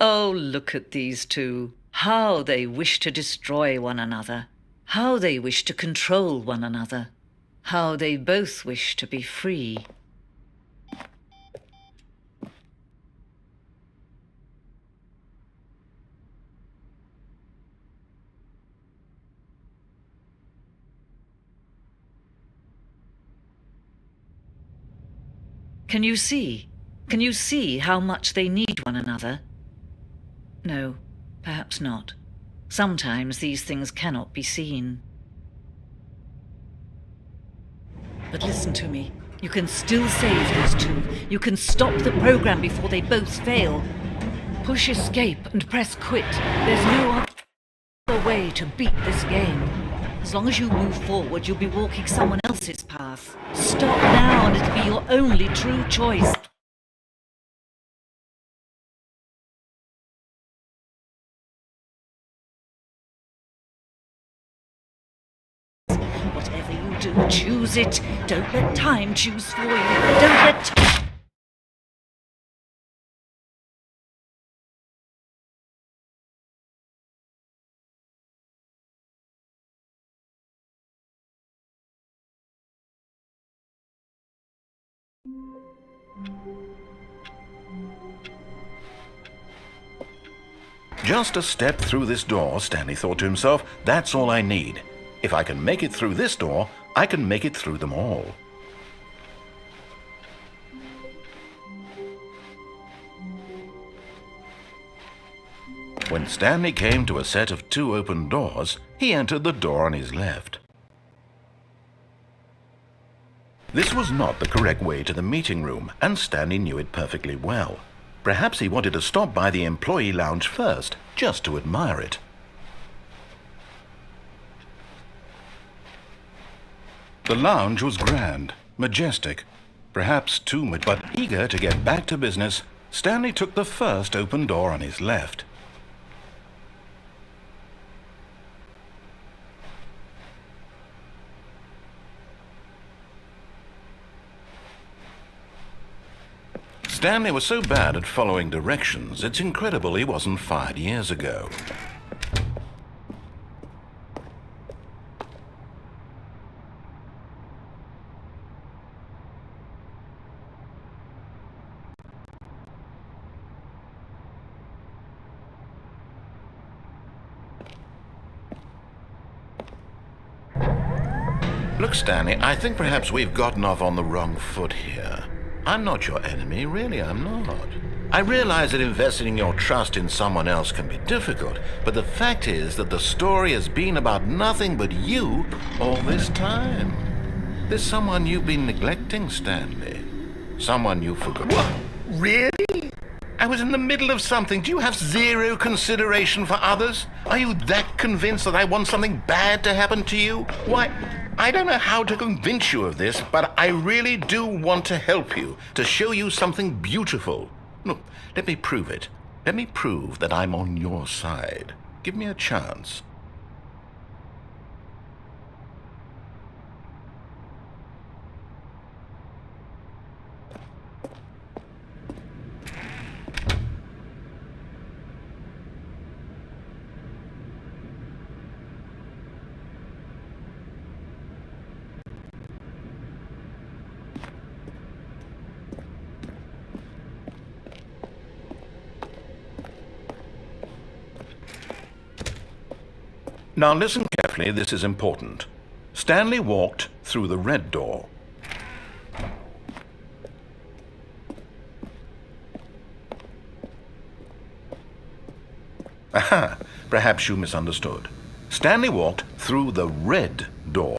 [SPEAKER 3] Oh, look at these two. How they wish to destroy one another. How they wish to control one another. How they both wish to be free. Can you see? Can you see how much they need one another? No, perhaps not. Sometimes these things cannot be seen. But listen to me. You can still save these two. You can stop the program before they both fail. Push escape and press quit. There's no other way to beat this game. As long as you move forward, you'll be walking someone else's path. Stop now and it'll be your only true choice. Whatever you do, choose it. Don't let time choose for you. Don't let time...
[SPEAKER 1] Just a step through this door, Stanley thought to himself. That's all I need. If I can make it through this door, I can make it through them all. When Stanley came to a set of 2 open doors, he entered the door on his left. This was not the correct way to the meeting room, and Stanley knew it perfectly well. Perhaps he wanted to stop by the employee lounge first, just to admire it. The lounge was grand, majestic, perhaps too much, but eager to get back to business, Stanley took the first open door on his left. Stanley was so bad at following directions, it's incredible he wasn't fired years ago. Look, Stanley, I think perhaps we've gotten off on the wrong foot here. I'm not your enemy, really, I'm not. I realize that investing your trust in someone else can be difficult, but the fact is that the story has been about nothing but you all this time. There's someone you've been neglecting, Stanley. Someone you forgot. What? Really? I was in the middle of something. Do you have zero consideration for others? Are you that convinced that I want something bad to happen to you? Why, I don't know how to convince you of this, but I really do want to help you, to show you something beautiful. Look, let me prove it. Let me prove that I'm on your side. Give me a chance. Now listen carefully, this is important. Stanley walked through the red door. Aha, perhaps you misunderstood. Stanley walked through the red door.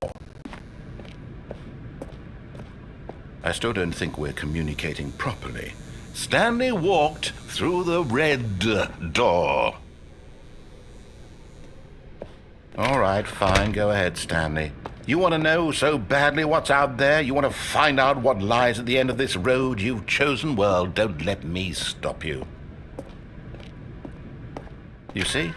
[SPEAKER 1] I still don't think we're communicating properly. Stanley walked through the red door. All right, fine, go ahead, Stanley. You want to know so badly what's out there? You want to find out what lies at the end of this road you've chosen? Well, don't let me stop you. You see,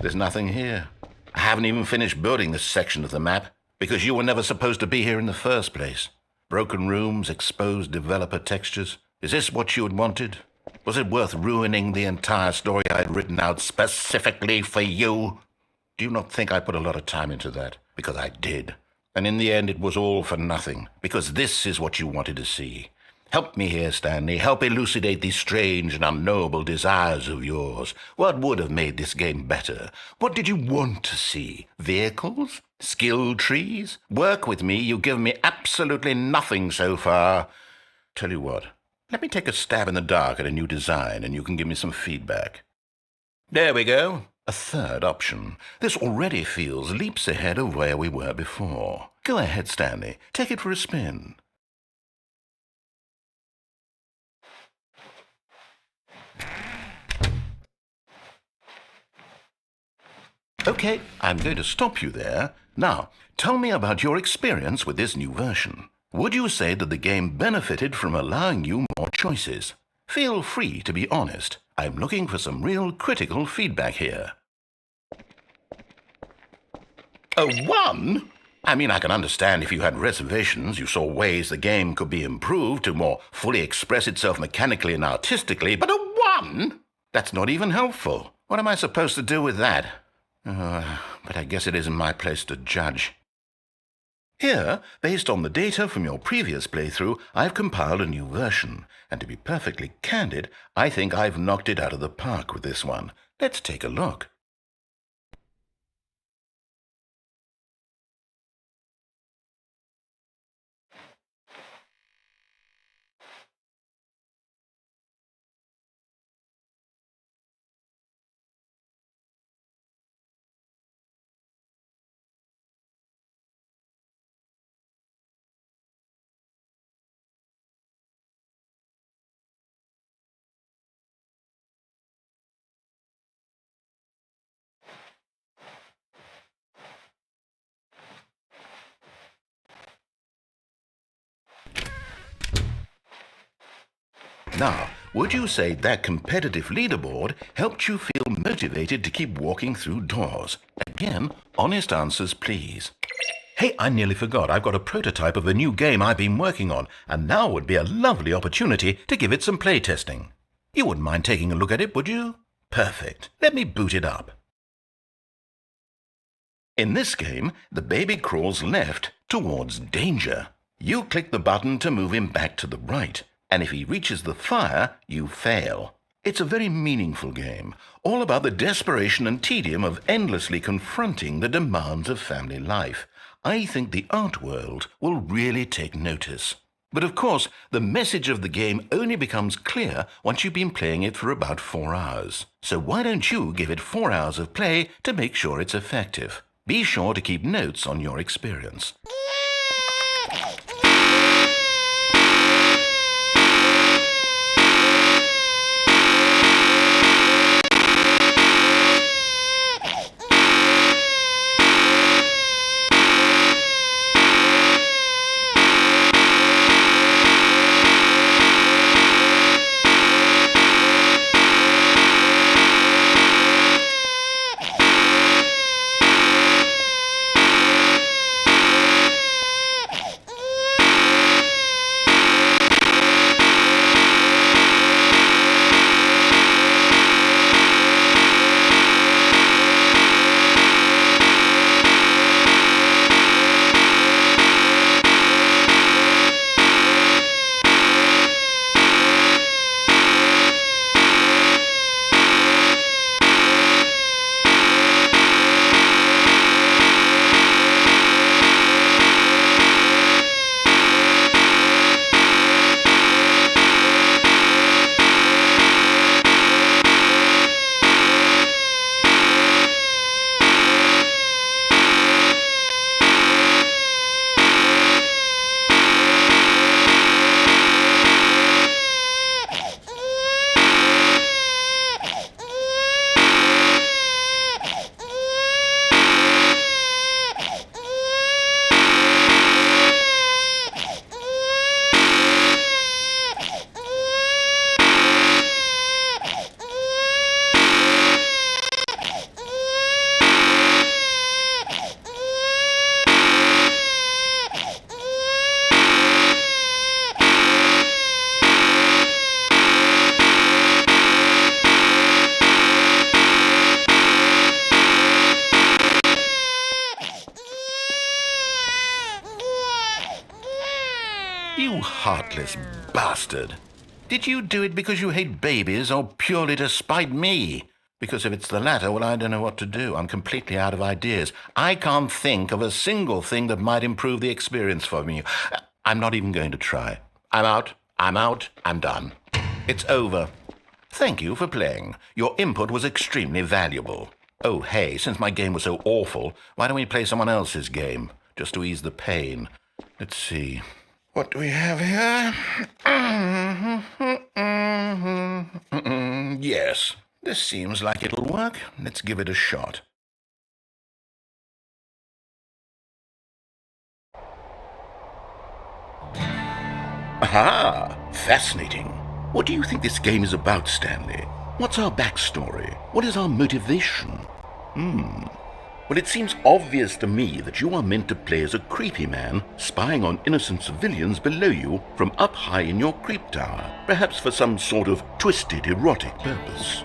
[SPEAKER 1] there's nothing here. I haven't even finished building this section of the map, because you were never supposed to be here in the first place. Broken rooms, exposed developer textures. Is this what you had wanted? Was it worth ruining the entire story I had written out specifically for you? Do you not think I put a lot of time into that? Because I did. And in the end, it was all for nothing. Because this is what you wanted to see. Help me here, Stanley. Help elucidate these strange and unknowable desires of yours. What would have made this game better? What did you want to see? Vehicles? Skill trees? Work with me. You've given me absolutely nothing so far. Tell you what. Let me take a stab in the dark at a new design, and you can give me some feedback. There we go. A third option. This already feels leaps ahead of where we were before. Go ahead, Stanley. Take it for a spin. Okay, I'm going to stop you there. Now, tell me about your experience with this new version. Would you say that the game benefited from allowing you more choices? Feel free to be honest. I'm looking for some real critical feedback here. A 1? I mean, I can understand if you had reservations, you saw ways the game could be improved to more fully express itself mechanically and artistically, but a 1? That's not even helpful. What am I supposed to do with that? But I guess it isn't my place to judge. Here, based on the data from your previous playthrough, I've compiled a new version, and to be perfectly candid, I think I've knocked it out of the park with this one. Let's take a look. Now, would you say that competitive leaderboard helped you feel motivated to keep walking through doors? Again, honest answers, please. Hey, I nearly forgot. I've got a prototype of a new game I've been working on, and now would be a lovely opportunity to give it some playtesting. You wouldn't mind taking a look at it, would you? Perfect. Let me boot it up. In this game, the baby crawls left towards danger. You click the button to move him back to the right, and if he reaches the fire, you fail. It's a very meaningful game, all about the desperation and tedium of endlessly confronting the demands of family life. I think the art world will really take notice. But of course, the message of the game only becomes clear once you've been playing it for about 4 hours. So why don't you give it 4 hours of play to make sure it's effective? Be sure to keep notes on your experience. You heartless bastard. Did you do it because you hate babies or purely to spite me? Because if it's the latter, well, I don't know what to do. I'm completely out of ideas. I can't think of a single thing that might improve the experience for me. I'm not even going to try. I'm out. I'm done. It's over. Thank you for playing. Your input was extremely valuable. Oh, hey, since my game was so awful, why don't we play someone else's game, just to ease the pain? Let's see. What do we have here? Yes, this seems like it'll work. Let's give it a shot. Aha! Fascinating. What do you think this game is about, Stanley? What's our backstory? What is our motivation? Well, it seems obvious to me that you are meant to play as a creepy man spying on innocent civilians below you from up high in your creep tower, perhaps for some sort of twisted erotic purpose.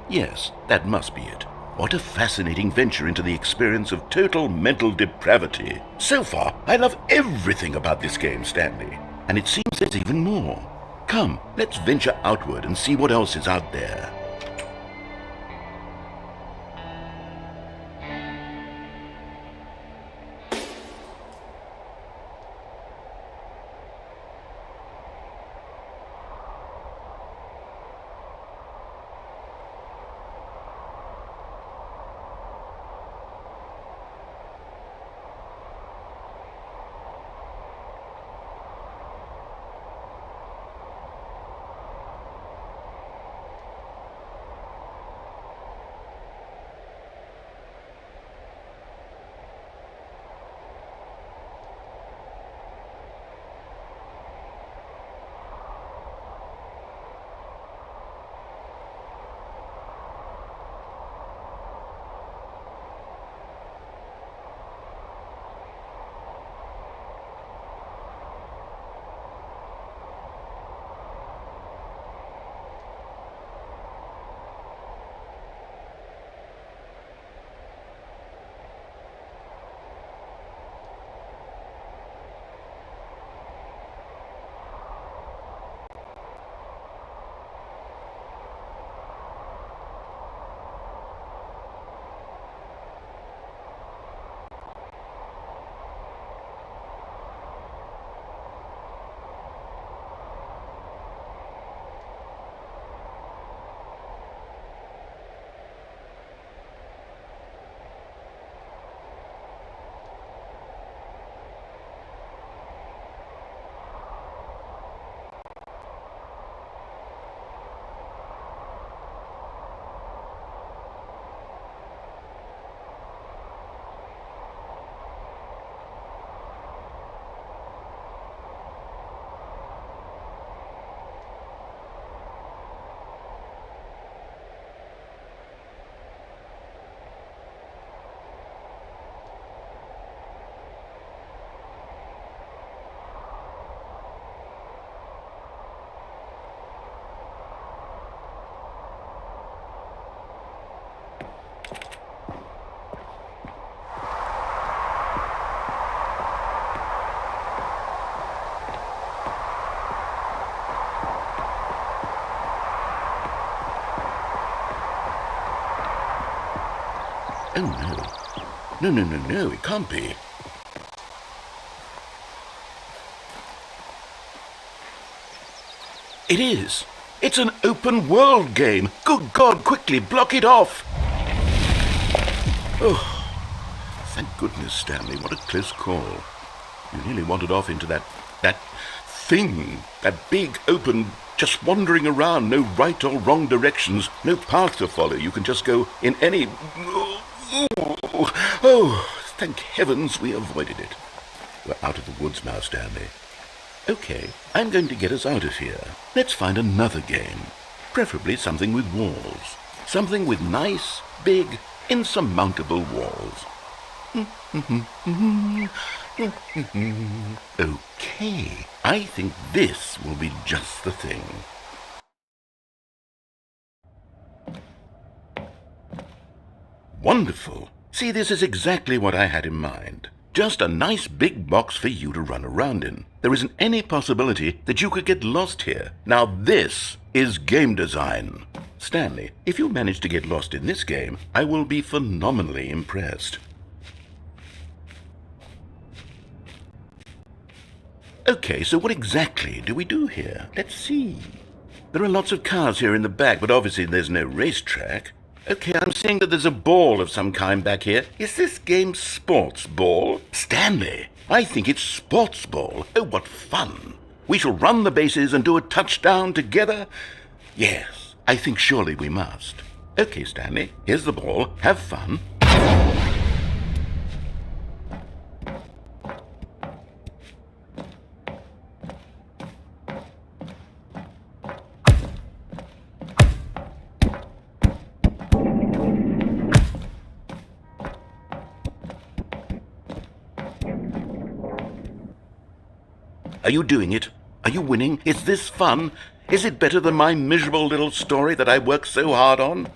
[SPEAKER 1] Yes, that must be it. What a fascinating venture into the experience of total mental depravity. So far, I love everything about this game, Stanley. And it seems there's even more. Come, let's venture outward and see what else is out there. Oh, no. No, it can't be. It is. It's an open world game. Good God, quickly, block it off. Oh, thank goodness, Stanley. What a close call. You nearly wandered off into that thing, that big, open, just wandering around, no right or wrong directions, no path to follow. You can just go in any... Oh, thank heavens we avoided it. We're out of the woods now, Stanley. Okay, I'm going to get us out of here. Let's find another game. Preferably something with walls. Something with nice, big, insurmountable walls. Okay, I think this will be just the thing. Wonderful. See, this is exactly what I had in mind. Just a nice big box for you to run around in. There isn't any possibility that you could get lost here. Now this is game design. Stanley, if you manage to get lost in this game, I will be phenomenally impressed. Okay, so what exactly do we do here? Let's see. There are lots of cars here in the back, but obviously there's no racetrack. Okay, I'm seeing that there's a ball of some kind back here. Is this game sports ball? Stanley, I think it's sports ball. Oh, what fun. We shall run the bases and do a touchdown together. Yes, I think surely we must. Okay, Stanley, here's the ball. Have fun. Are you doing it? Are you winning? Is this fun? Is it better than my miserable little story that I worked so hard on?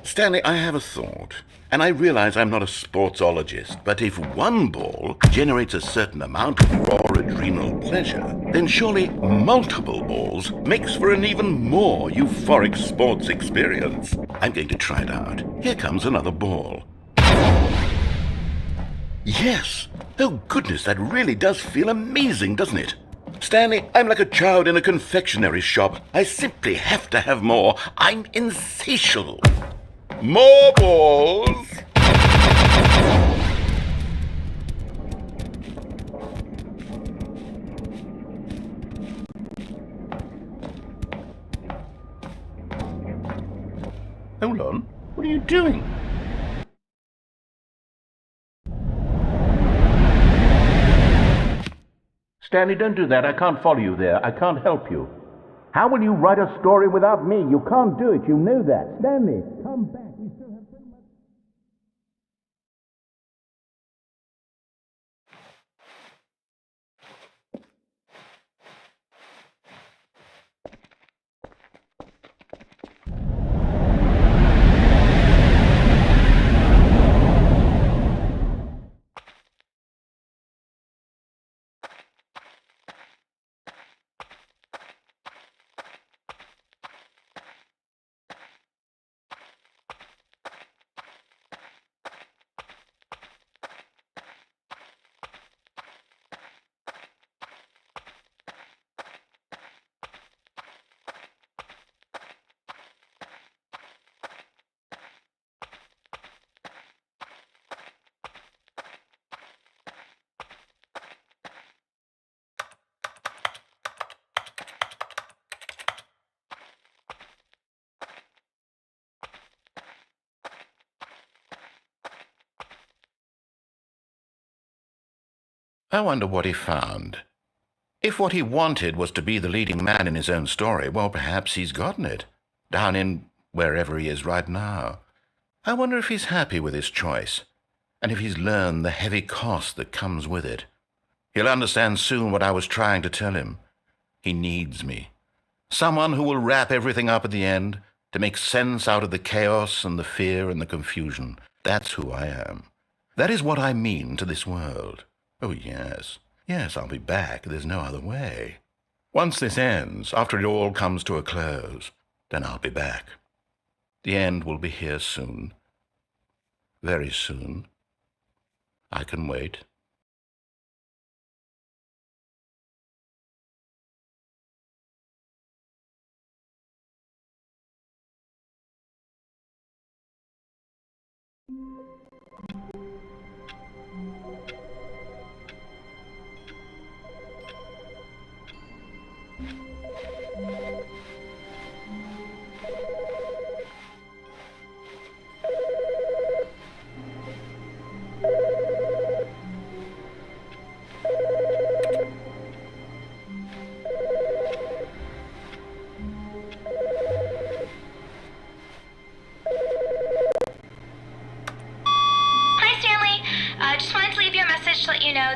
[SPEAKER 1] Stanley, I have a thought, and I realize I'm not a sportsologist, but if one ball generates a certain amount of raw adrenal pleasure, then surely multiple balls makes for an even more euphoric sports experience. I'm going to try it out. Here comes another ball. Yes! Oh goodness, that really does feel amazing, doesn't it? Stanley, I'm like a child in a confectionery shop. I simply have to have more. I'm insatiable. More balls! Hold on. What are you doing? Stanley, don't do that. I can't follow you there. I can't help you. How will you write a story without me? You can't do it. You know that. Stanley, come back. We still have so much. I wonder what he found. If what he wanted was to be the leading man in his own story, well, perhaps he's gotten it, down in wherever he is right now. I wonder if he's happy with his choice, and if he's learned the heavy cost that comes with it. He'll understand soon what I was trying to tell him. He needs me. Someone who will wrap everything up at the end, to make sense out of the chaos and the fear and the confusion. That's who I am. That is what I mean to this world. Oh, yes. Yes, I'll be back. There's no other way. Once this ends, after it all comes to a close, then I'll be back. The end will be here soon. Very soon. I can wait.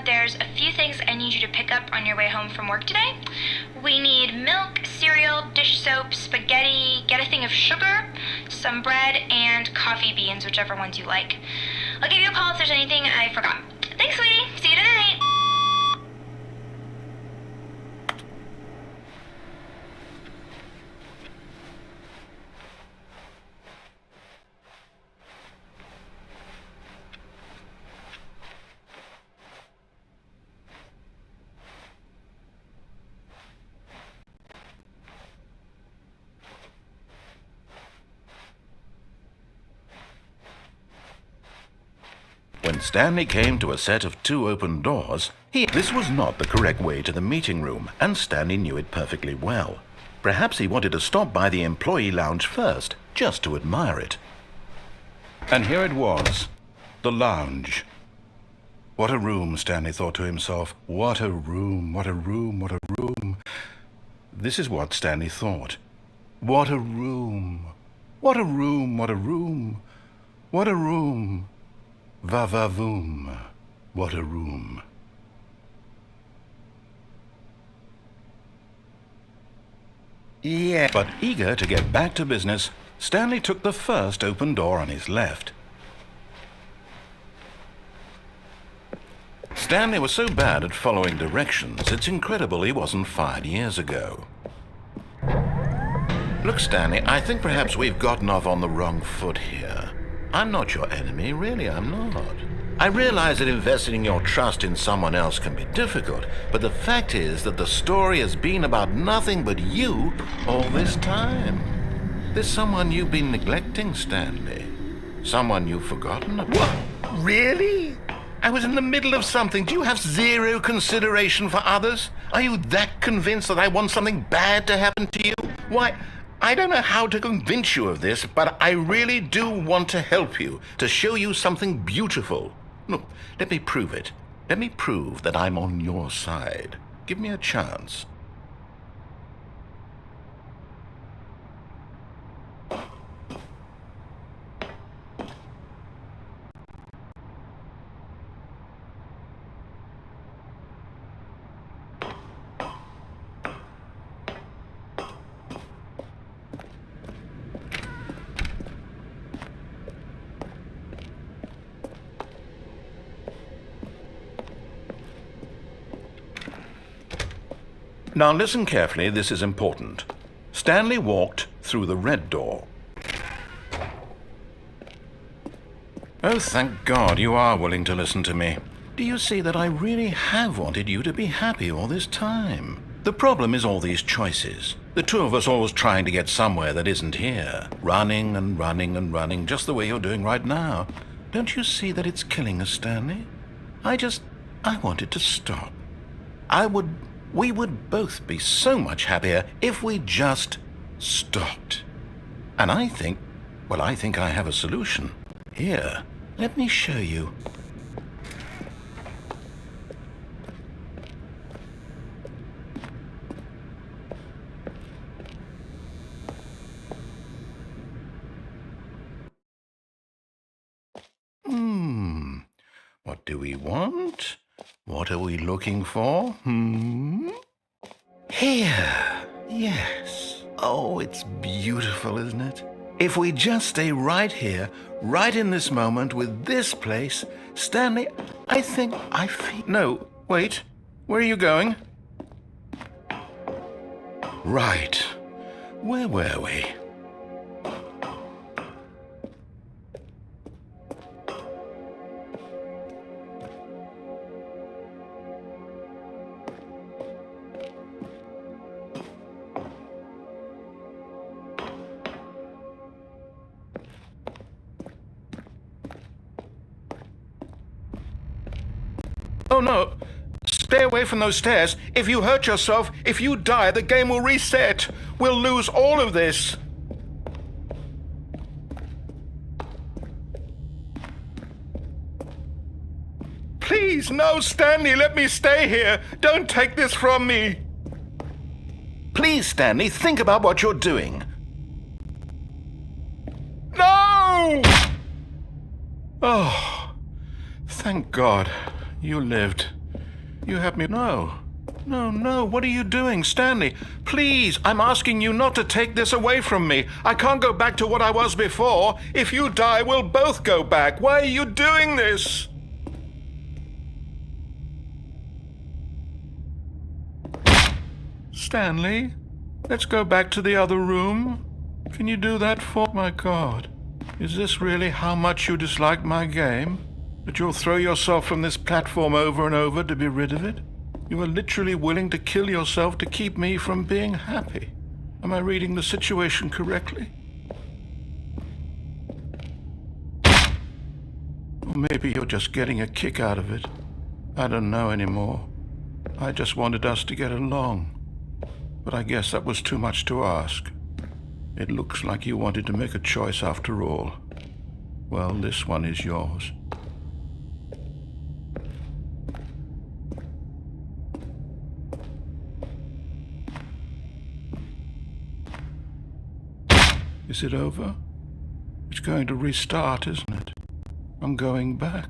[SPEAKER 2] There's a few things I need you to pick up on your way home from work today. We need milk, cereal, dish soap, spaghetti, get a thing of sugar, some bread, and coffee beans, whichever ones you like. I'll give you a call if there's anything I forgot. Thanks, sweetie. See you tonight.
[SPEAKER 1] When Stanley came to a set of 2 open doors, this was not the correct way to the meeting room, and Stanley knew it perfectly well. Perhaps he wanted to stop by the employee lounge first, just to admire it. And here it was, the lounge. What a room, Stanley thought to himself. What a room, what a room, what a room. This is what Stanley thought. What a room, what a room, what a room, what a room. Va-va-voom, va va voom. What a room. Yeah. But eager to get back to business, Stanley took the first open door on his left. Stanley was so bad at following directions, it's incredible he wasn't fired years ago. Look, Stanley, I think perhaps we've gotten off on the wrong foot here. I'm not your enemy, really, I'm not. I realize that investing your trust in someone else can be difficult, but the fact is that the story has been about nothing but you all this time. There's someone you've been neglecting, Stanley. Someone you've forgotten about. What? Really? I was in the middle of something. Do you have zero consideration for others? Are you that convinced that I want something bad to happen to you? Why, I don't know how to convince you of this, but I really do want to help you, to show you something beautiful. Look, let me prove it. Let me prove that I'm on your side. Give me a chance. Now listen carefully, this is important. Stanley walked through the red door. Oh, thank God you are willing to listen to me. Do you see that I really have wanted you to be happy all this time? The problem is all these choices. The two of us always trying to get somewhere that isn't here. Running and running and running, just the way you're doing right now. Don't you see that it's killing us, Stanley? I want it to stop. We would both be so much happier if we just stopped. And I think I have a solution. Here, let me show you. What do we want? What are we looking for? Here. Yes. Oh, it's beautiful, isn't it? If we just stay right here, right in this moment with this place, Stanley, I feel... No, wait. Where are you going? Right. Where were we? Oh, no. Stay away from those stairs. If you hurt yourself, if you die, the game will reset. We'll lose all of this. Please, no, Stanley, let me stay here. Don't take this from me. Please, Stanley, think about what you're doing. No! Oh, thank God. You lived. You had me... No, what are you doing, Stanley? Please, I'm asking you not to take this away from me. I can't go back to what I was before. If you die, we'll both go back. Why are you doing this? Stanley, let's go back to the other room. Can you do that for... My God, is this really how much you dislike my game? That you'll throw yourself from this platform over and over to be rid of it? You are literally willing to kill yourself to keep me from being happy. Am I reading the situation correctly? Or maybe you're just getting a kick out of it. I don't know anymore. I just wanted us to get along. But I guess that was too much to ask. It looks like you wanted to make a choice after all. Well, this one is yours. Is it over? It's going to restart, isn't it? I'm going back.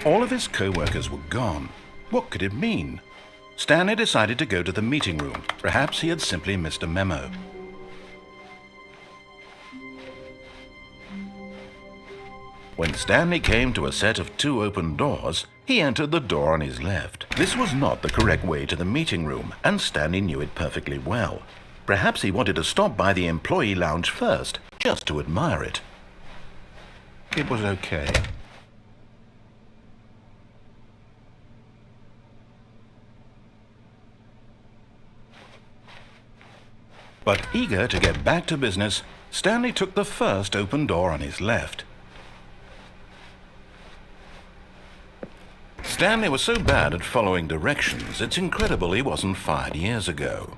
[SPEAKER 1] All of his co-workers were gone. What could it mean? Stanley decided to go to the meeting room. Perhaps he had simply missed a memo. When Stanley came to a set of 2 open doors, he entered the door on his left. This was not the correct way to the meeting room, and Stanley knew it perfectly well. Perhaps he wanted to stop by the employee lounge first, just to admire it. It was okay. But eager to get back to business, Stanley took the first open door on his left. Stanley was so bad at following directions, it's incredible he wasn't fired years ago.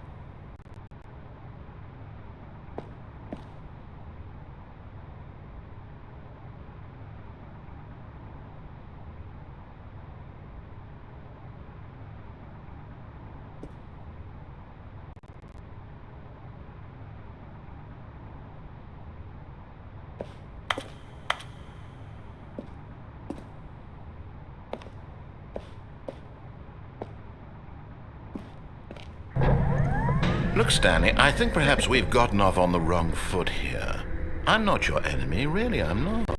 [SPEAKER 1] Look, Stanley, I think perhaps we've gotten off on the wrong foot here. I'm not your enemy, really, I'm not.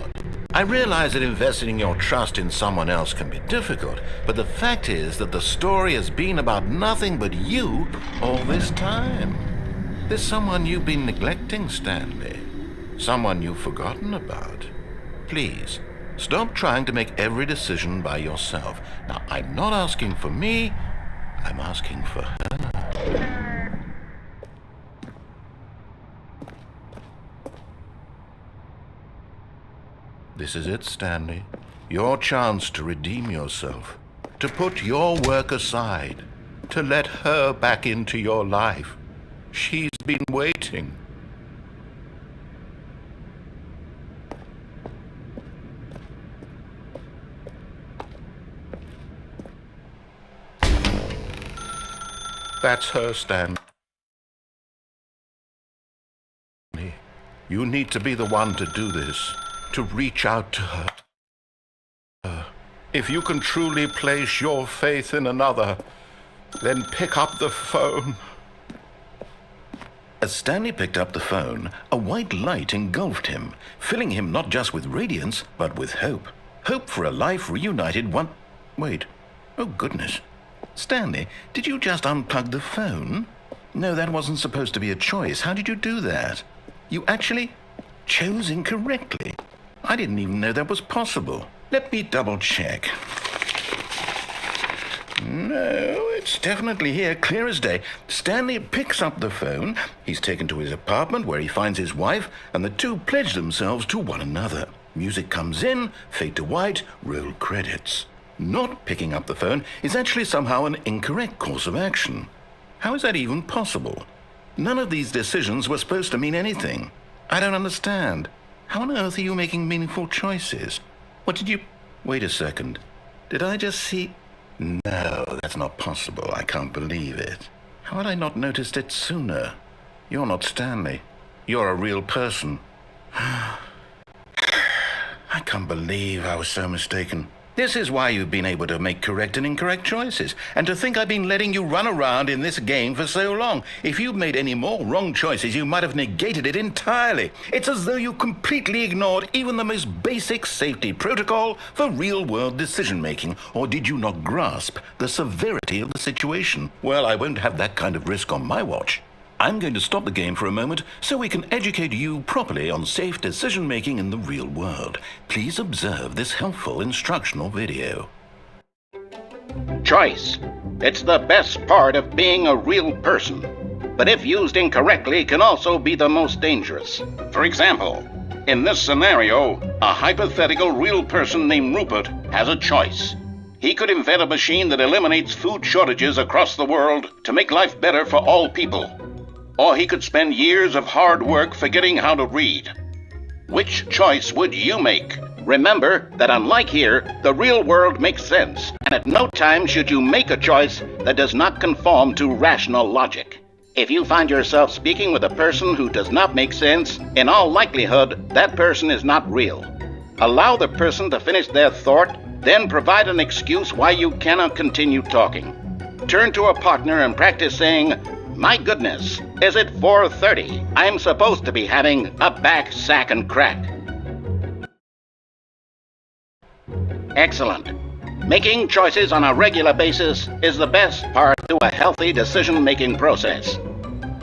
[SPEAKER 1] I realize that investing your trust in someone else can be difficult, but the fact is that the story has been about nothing but you all this time. There's someone you've been neglecting, Stanley. Someone you've forgotten about. Please, stop trying to make every decision by yourself. Now, I'm not asking for me, I'm asking for her. This is it, Stanley. Your chance to redeem yourself, to put your work aside, to let her back into your life. She's been waiting. That's her, Stanley. You need to be the one to do this. To reach out to her. If you can truly place your faith in another, then pick up the phone. As Stanley picked up the phone, a white light engulfed him, filling him not just with radiance, but with hope. Hope for a life reunited one... Wait. Oh, goodness. Stanley, did you just unplug the phone? No, that wasn't supposed to be a choice. How did you do that? You actually chose incorrectly. I didn't even know that was possible. Let me double check. No, it's definitely here, clear as day. Stanley picks up the phone. He's taken to his apartment where he finds his wife, and the two pledge themselves to one another. Music comes in, fade to white, roll credits. Not picking up the phone is actually somehow an incorrect course of action. How is that even possible? None of these decisions were supposed to mean anything. I don't understand. How on earth are you making meaningful choices? What did you... Wait a second. Did I just see... No, that's not possible. I can't believe it. How had I not noticed it sooner? You're not Stanley. You're a real person. I can't believe I was so mistaken. This is why you've been able to make correct and incorrect choices. And to think I've been letting you run around in this game for so long. If you'd made any more wrong choices, you might have negated it entirely. It's as though you completely ignored even the most basic safety protocol for real-world decision-making. Or did you not grasp the severity of the situation? Well, I won't have that kind of risk on my watch. I'm going to stop the game for a moment so we can educate you properly on safe decision-making in the real world. Please observe this helpful instructional video.
[SPEAKER 4] Choice. It's the best part of being a real person. But if used incorrectly, can also be the most dangerous. For example, in this scenario, a hypothetical real person named Rupert has a choice. He could invent a machine that eliminates food shortages across the world to make life better for all people. Or he could spend years of hard work forgetting how to read. Which choice would you make? Remember that unlike here, the real world makes sense, and at no time should you make a choice that does not conform to rational logic. If you find yourself speaking with a person who does not make sense, in all likelihood, that person is not real. Allow the person to finish their thought Then provide an excuse why you cannot continue talking. Turn to a partner and practice saying, "My goodness, is it 4:30? I'm supposed to be having a back, sack, and crack." Excellent. Making choices on a regular basis is the best part to a healthy decision-making process.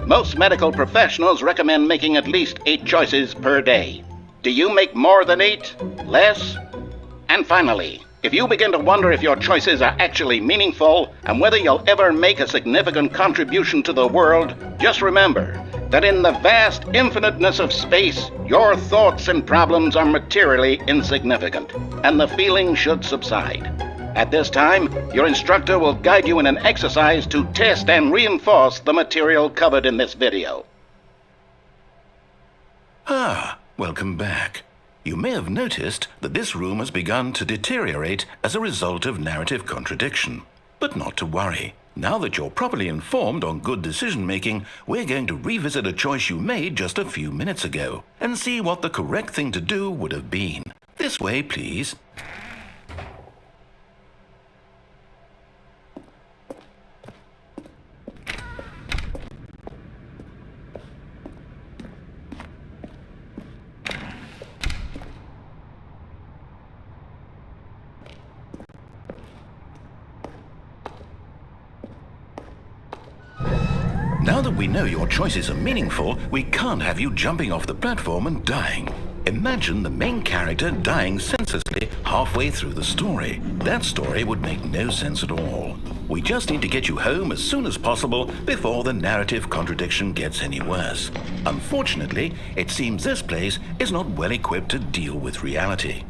[SPEAKER 4] Most medical professionals recommend making at least 8 choices per day. Do you make more than 8? Less? And finally, if you begin to wonder if your choices are actually meaningful and whether you'll ever make a significant contribution to the world, just remember that in the vast infiniteness of space, your thoughts and problems are materially insignificant, and the feeling should subside. At this time, your instructor will guide you in an exercise to test and reinforce the material covered in this video.
[SPEAKER 1] Welcome back. You may have noticed that this room has begun to deteriorate as a result of narrative contradiction. But not to worry. Now that you're properly informed on good decision-making, we're going to revisit a choice you made just a few minutes ago and see what the correct thing to do would have been. This way, please. Now that we know your choices are meaningful, we can't have you jumping off the platform and dying. Imagine the main character dying senselessly halfway through the story. That story would make no sense at all. We just need to get you home as soon as possible before the narrative contradiction gets any worse. Unfortunately, it seems this place is not well equipped to deal with reality.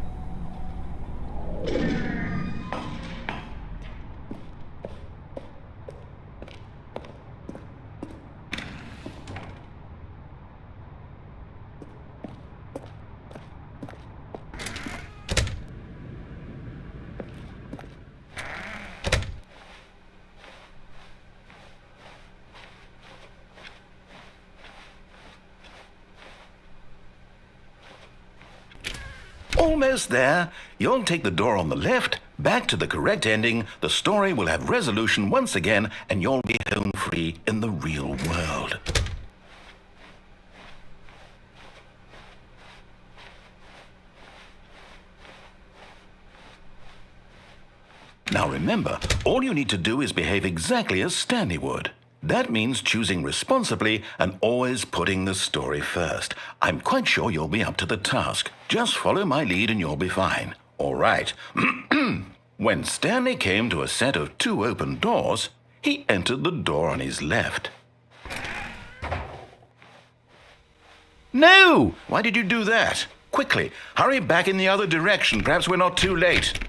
[SPEAKER 1] Almost there. You'll take the door on the left, back to the correct ending, the story will have resolution once again, and you'll be home free in the real world. Now remember, all you need to do is behave exactly as Stanley would. That means choosing responsibly and always putting the story first. I'm quite sure you'll be up to the task. Just follow my lead and you'll be fine. All right. When Stanley came to a set of 2 open doors, he entered the door on his left. No! Why did you do that? Quickly, hurry back in the other direction. Perhaps we're not too late.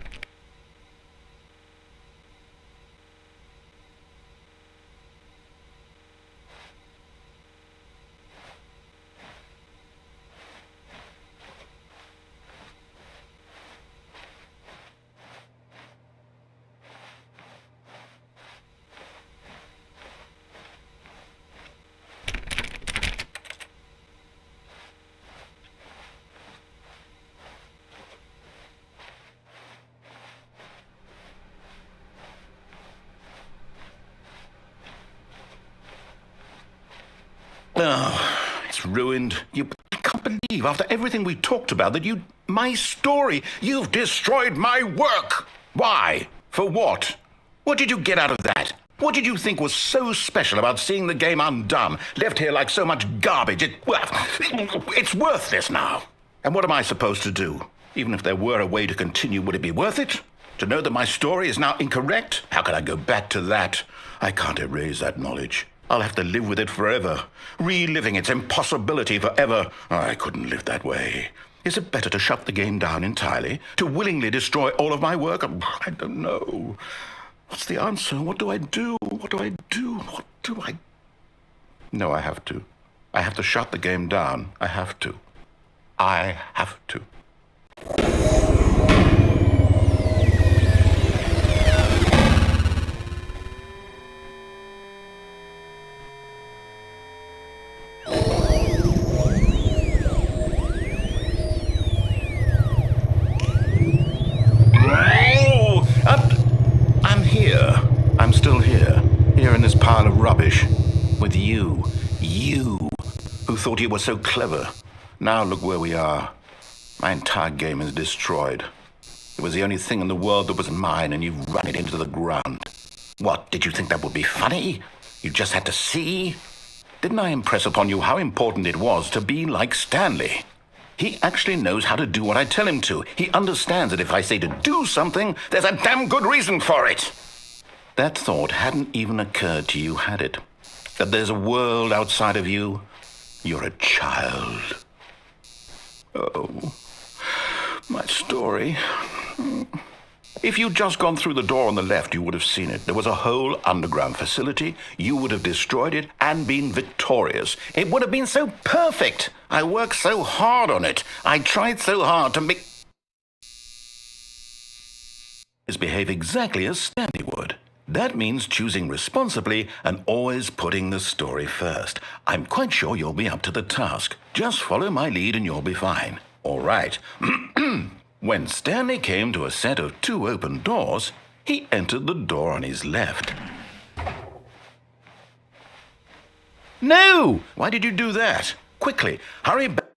[SPEAKER 1] Oh, it's ruined. You can't believe, after everything we talked about, that my story, you've destroyed my work. Why? For what? What did you get out of that? What did you think was so special about seeing the game undone, left here like so much garbage? It's worthless now. And what am I supposed to do? Even if there were a way to continue, would it be worth it? To know that my story is now incorrect? How can I go back to that? I can't erase that knowledge. I'll have to live with it forever, reliving its impossibility forever. I couldn't live that way. Is it better to shut the game down entirely? To willingly destroy all of my work? I don't know. What's the answer? What do I do? What do I do? What do I... No, I have to. I have to shut the game down. I have to. I have to. rubbish. With you, who thought you were so clever. Now look where we are. My entire game is destroyed. It was the only thing in the world that was mine, and you've run it into the ground. What, did you think that would be funny? You just had to see? Didn't I impress upon you how important it was to be like Stanley? He actually knows how to do what I tell him to. He understands that if I say to do something, there's a damn good reason for it. That thought hadn't even occurred to you, had it? That there's a world outside of you? You're a child. Oh, my story. If you'd just gone through the door on the left, you would have seen it. There was a whole underground facility. You would have destroyed it and been victorious. It would have been so perfect. I worked so hard on it. I tried so hard to make... behave exactly as Stanley would. That means choosing responsibly and always putting the story first. I'm quite sure you'll be up to the task. Just follow my lead and you'll be fine. All right. When Stanley came to a set of 2 open doors, he entered the door on his left. No! Why did you do that? Quickly, hurry back.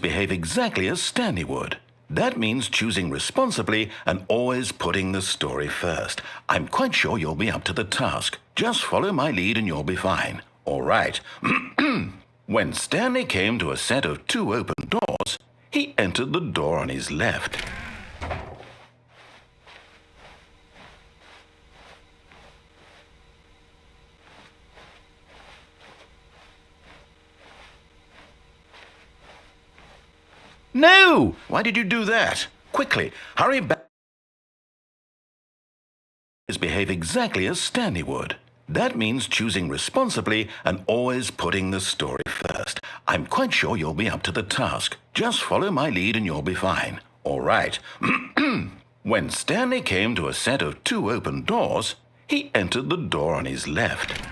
[SPEAKER 1] Behave exactly as Stanley would. That means choosing responsibly and always putting the story first. I'm quite sure you'll be up to the task. Just follow my lead and you'll be fine. All right. When Stanley came to a set of 2 open doors, he entered the door on his left. No! Why did you do that? Quickly, hurry back. Behave exactly as Stanley would. That means choosing responsibly and always putting the story first. I'm quite sure you'll be up to the task. Just follow my lead and you'll be fine. All right. When Stanley came to a set of 2 open doors, he entered the door on his left.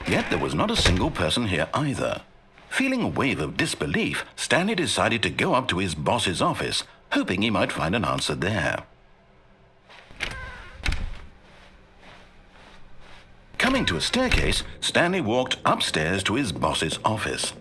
[SPEAKER 1] Yet there was not a single person here either. Feeling a wave of disbelief, Stanley decided to go up to his boss's office, hoping he might find an answer there. Coming to a staircase, Stanley walked upstairs to his boss's office.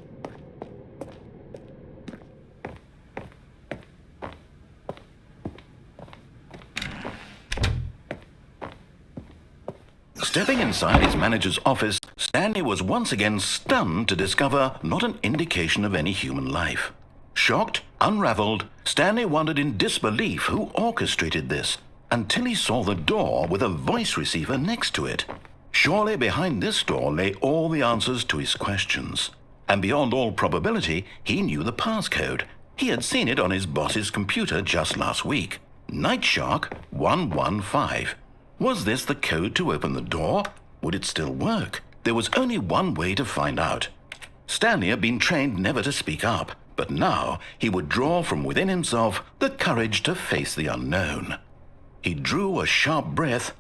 [SPEAKER 1] Stepping inside his manager's office, Stanley was once again stunned to discover not an indication of any human life. Shocked, unraveled, Stanley wondered in disbelief who orchestrated this, until he saw the door with a voice receiver next to it. Surely behind this door lay all the answers to his questions. And beyond all probability, he knew the passcode. He had seen it on his boss's computer just last week. Night Shark 115. Was this the code to open the door? Would it still work? There was only one way to find out. Stanley had been trained never to speak up, but now he would draw from within himself the courage to face the unknown. He drew a sharp breath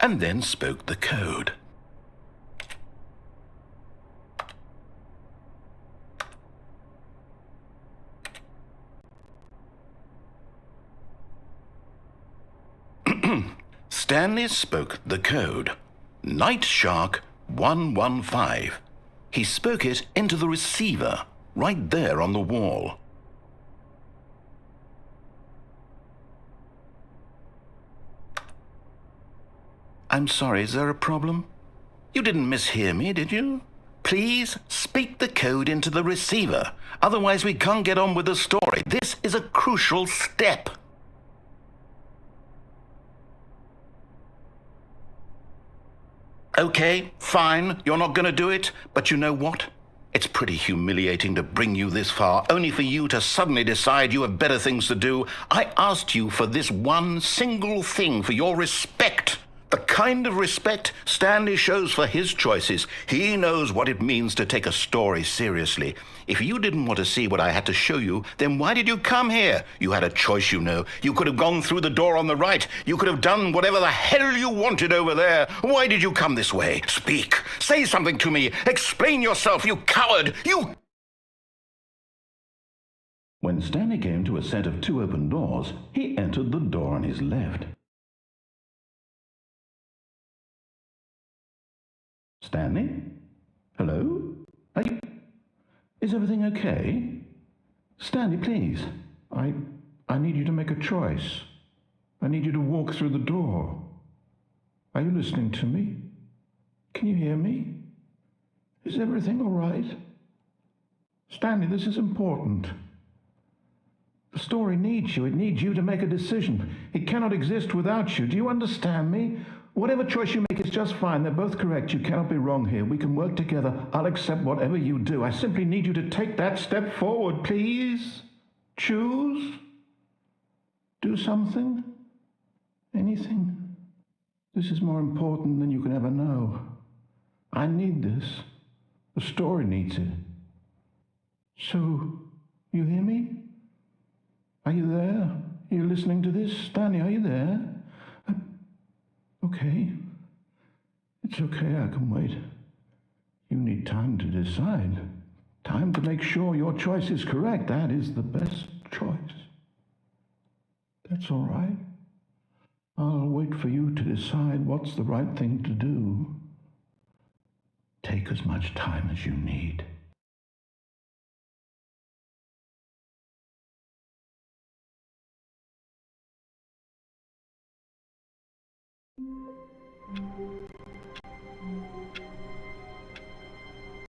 [SPEAKER 1] and then spoke the code. Stanley spoke the code. Night Shark 115. He spoke it into the receiver, right there on the wall. I'm sorry, is there a problem? You didn't mishear me, did you? Please speak the code into the receiver. Otherwise we can't get on with the story. This is a crucial step. Okay, fine, you're not going to do it, but you know what? It's pretty humiliating to bring you this far, only for you to suddenly decide you have better things to do. I asked you for this one single thing, for your respect. The kind of respect Stanley shows for his choices. He knows what it means to take a story seriously. If you didn't want to see what I had to show you, then why did you come here? You had a choice, you know. You could have gone through the door on the right. You could have done whatever the hell you wanted over there. Why did you come this way? Speak. Say something to me. Explain yourself, you coward. You... When Stanley came to a set of 2 open doors, he entered the door on his left. Stanley? Hello? Is everything okay? Stanley, please. I need you to make a choice. I need you to walk through the door. Are you listening to me? Can you hear me? Is everything all right? Stanley, this is important. The story needs you. It needs you to make a decision. It cannot exist without you. Do you understand me? Whatever choice you make is just fine. They're both correct. You cannot be wrong here. We can work together. I'll accept whatever you do. I simply need you to take that step forward, please. Choose. Do something. Anything. This is more important than you can ever know. I need this. The story needs it. So, you hear me? Are you there? Are you listening to this? Stanley, are you there? Okay. It's okay, I can wait. You need time to decide. Time to make sure your choice is correct. That is the best choice. That's all right. I'll wait for you to decide what's the right thing to do. Take as much time as you need.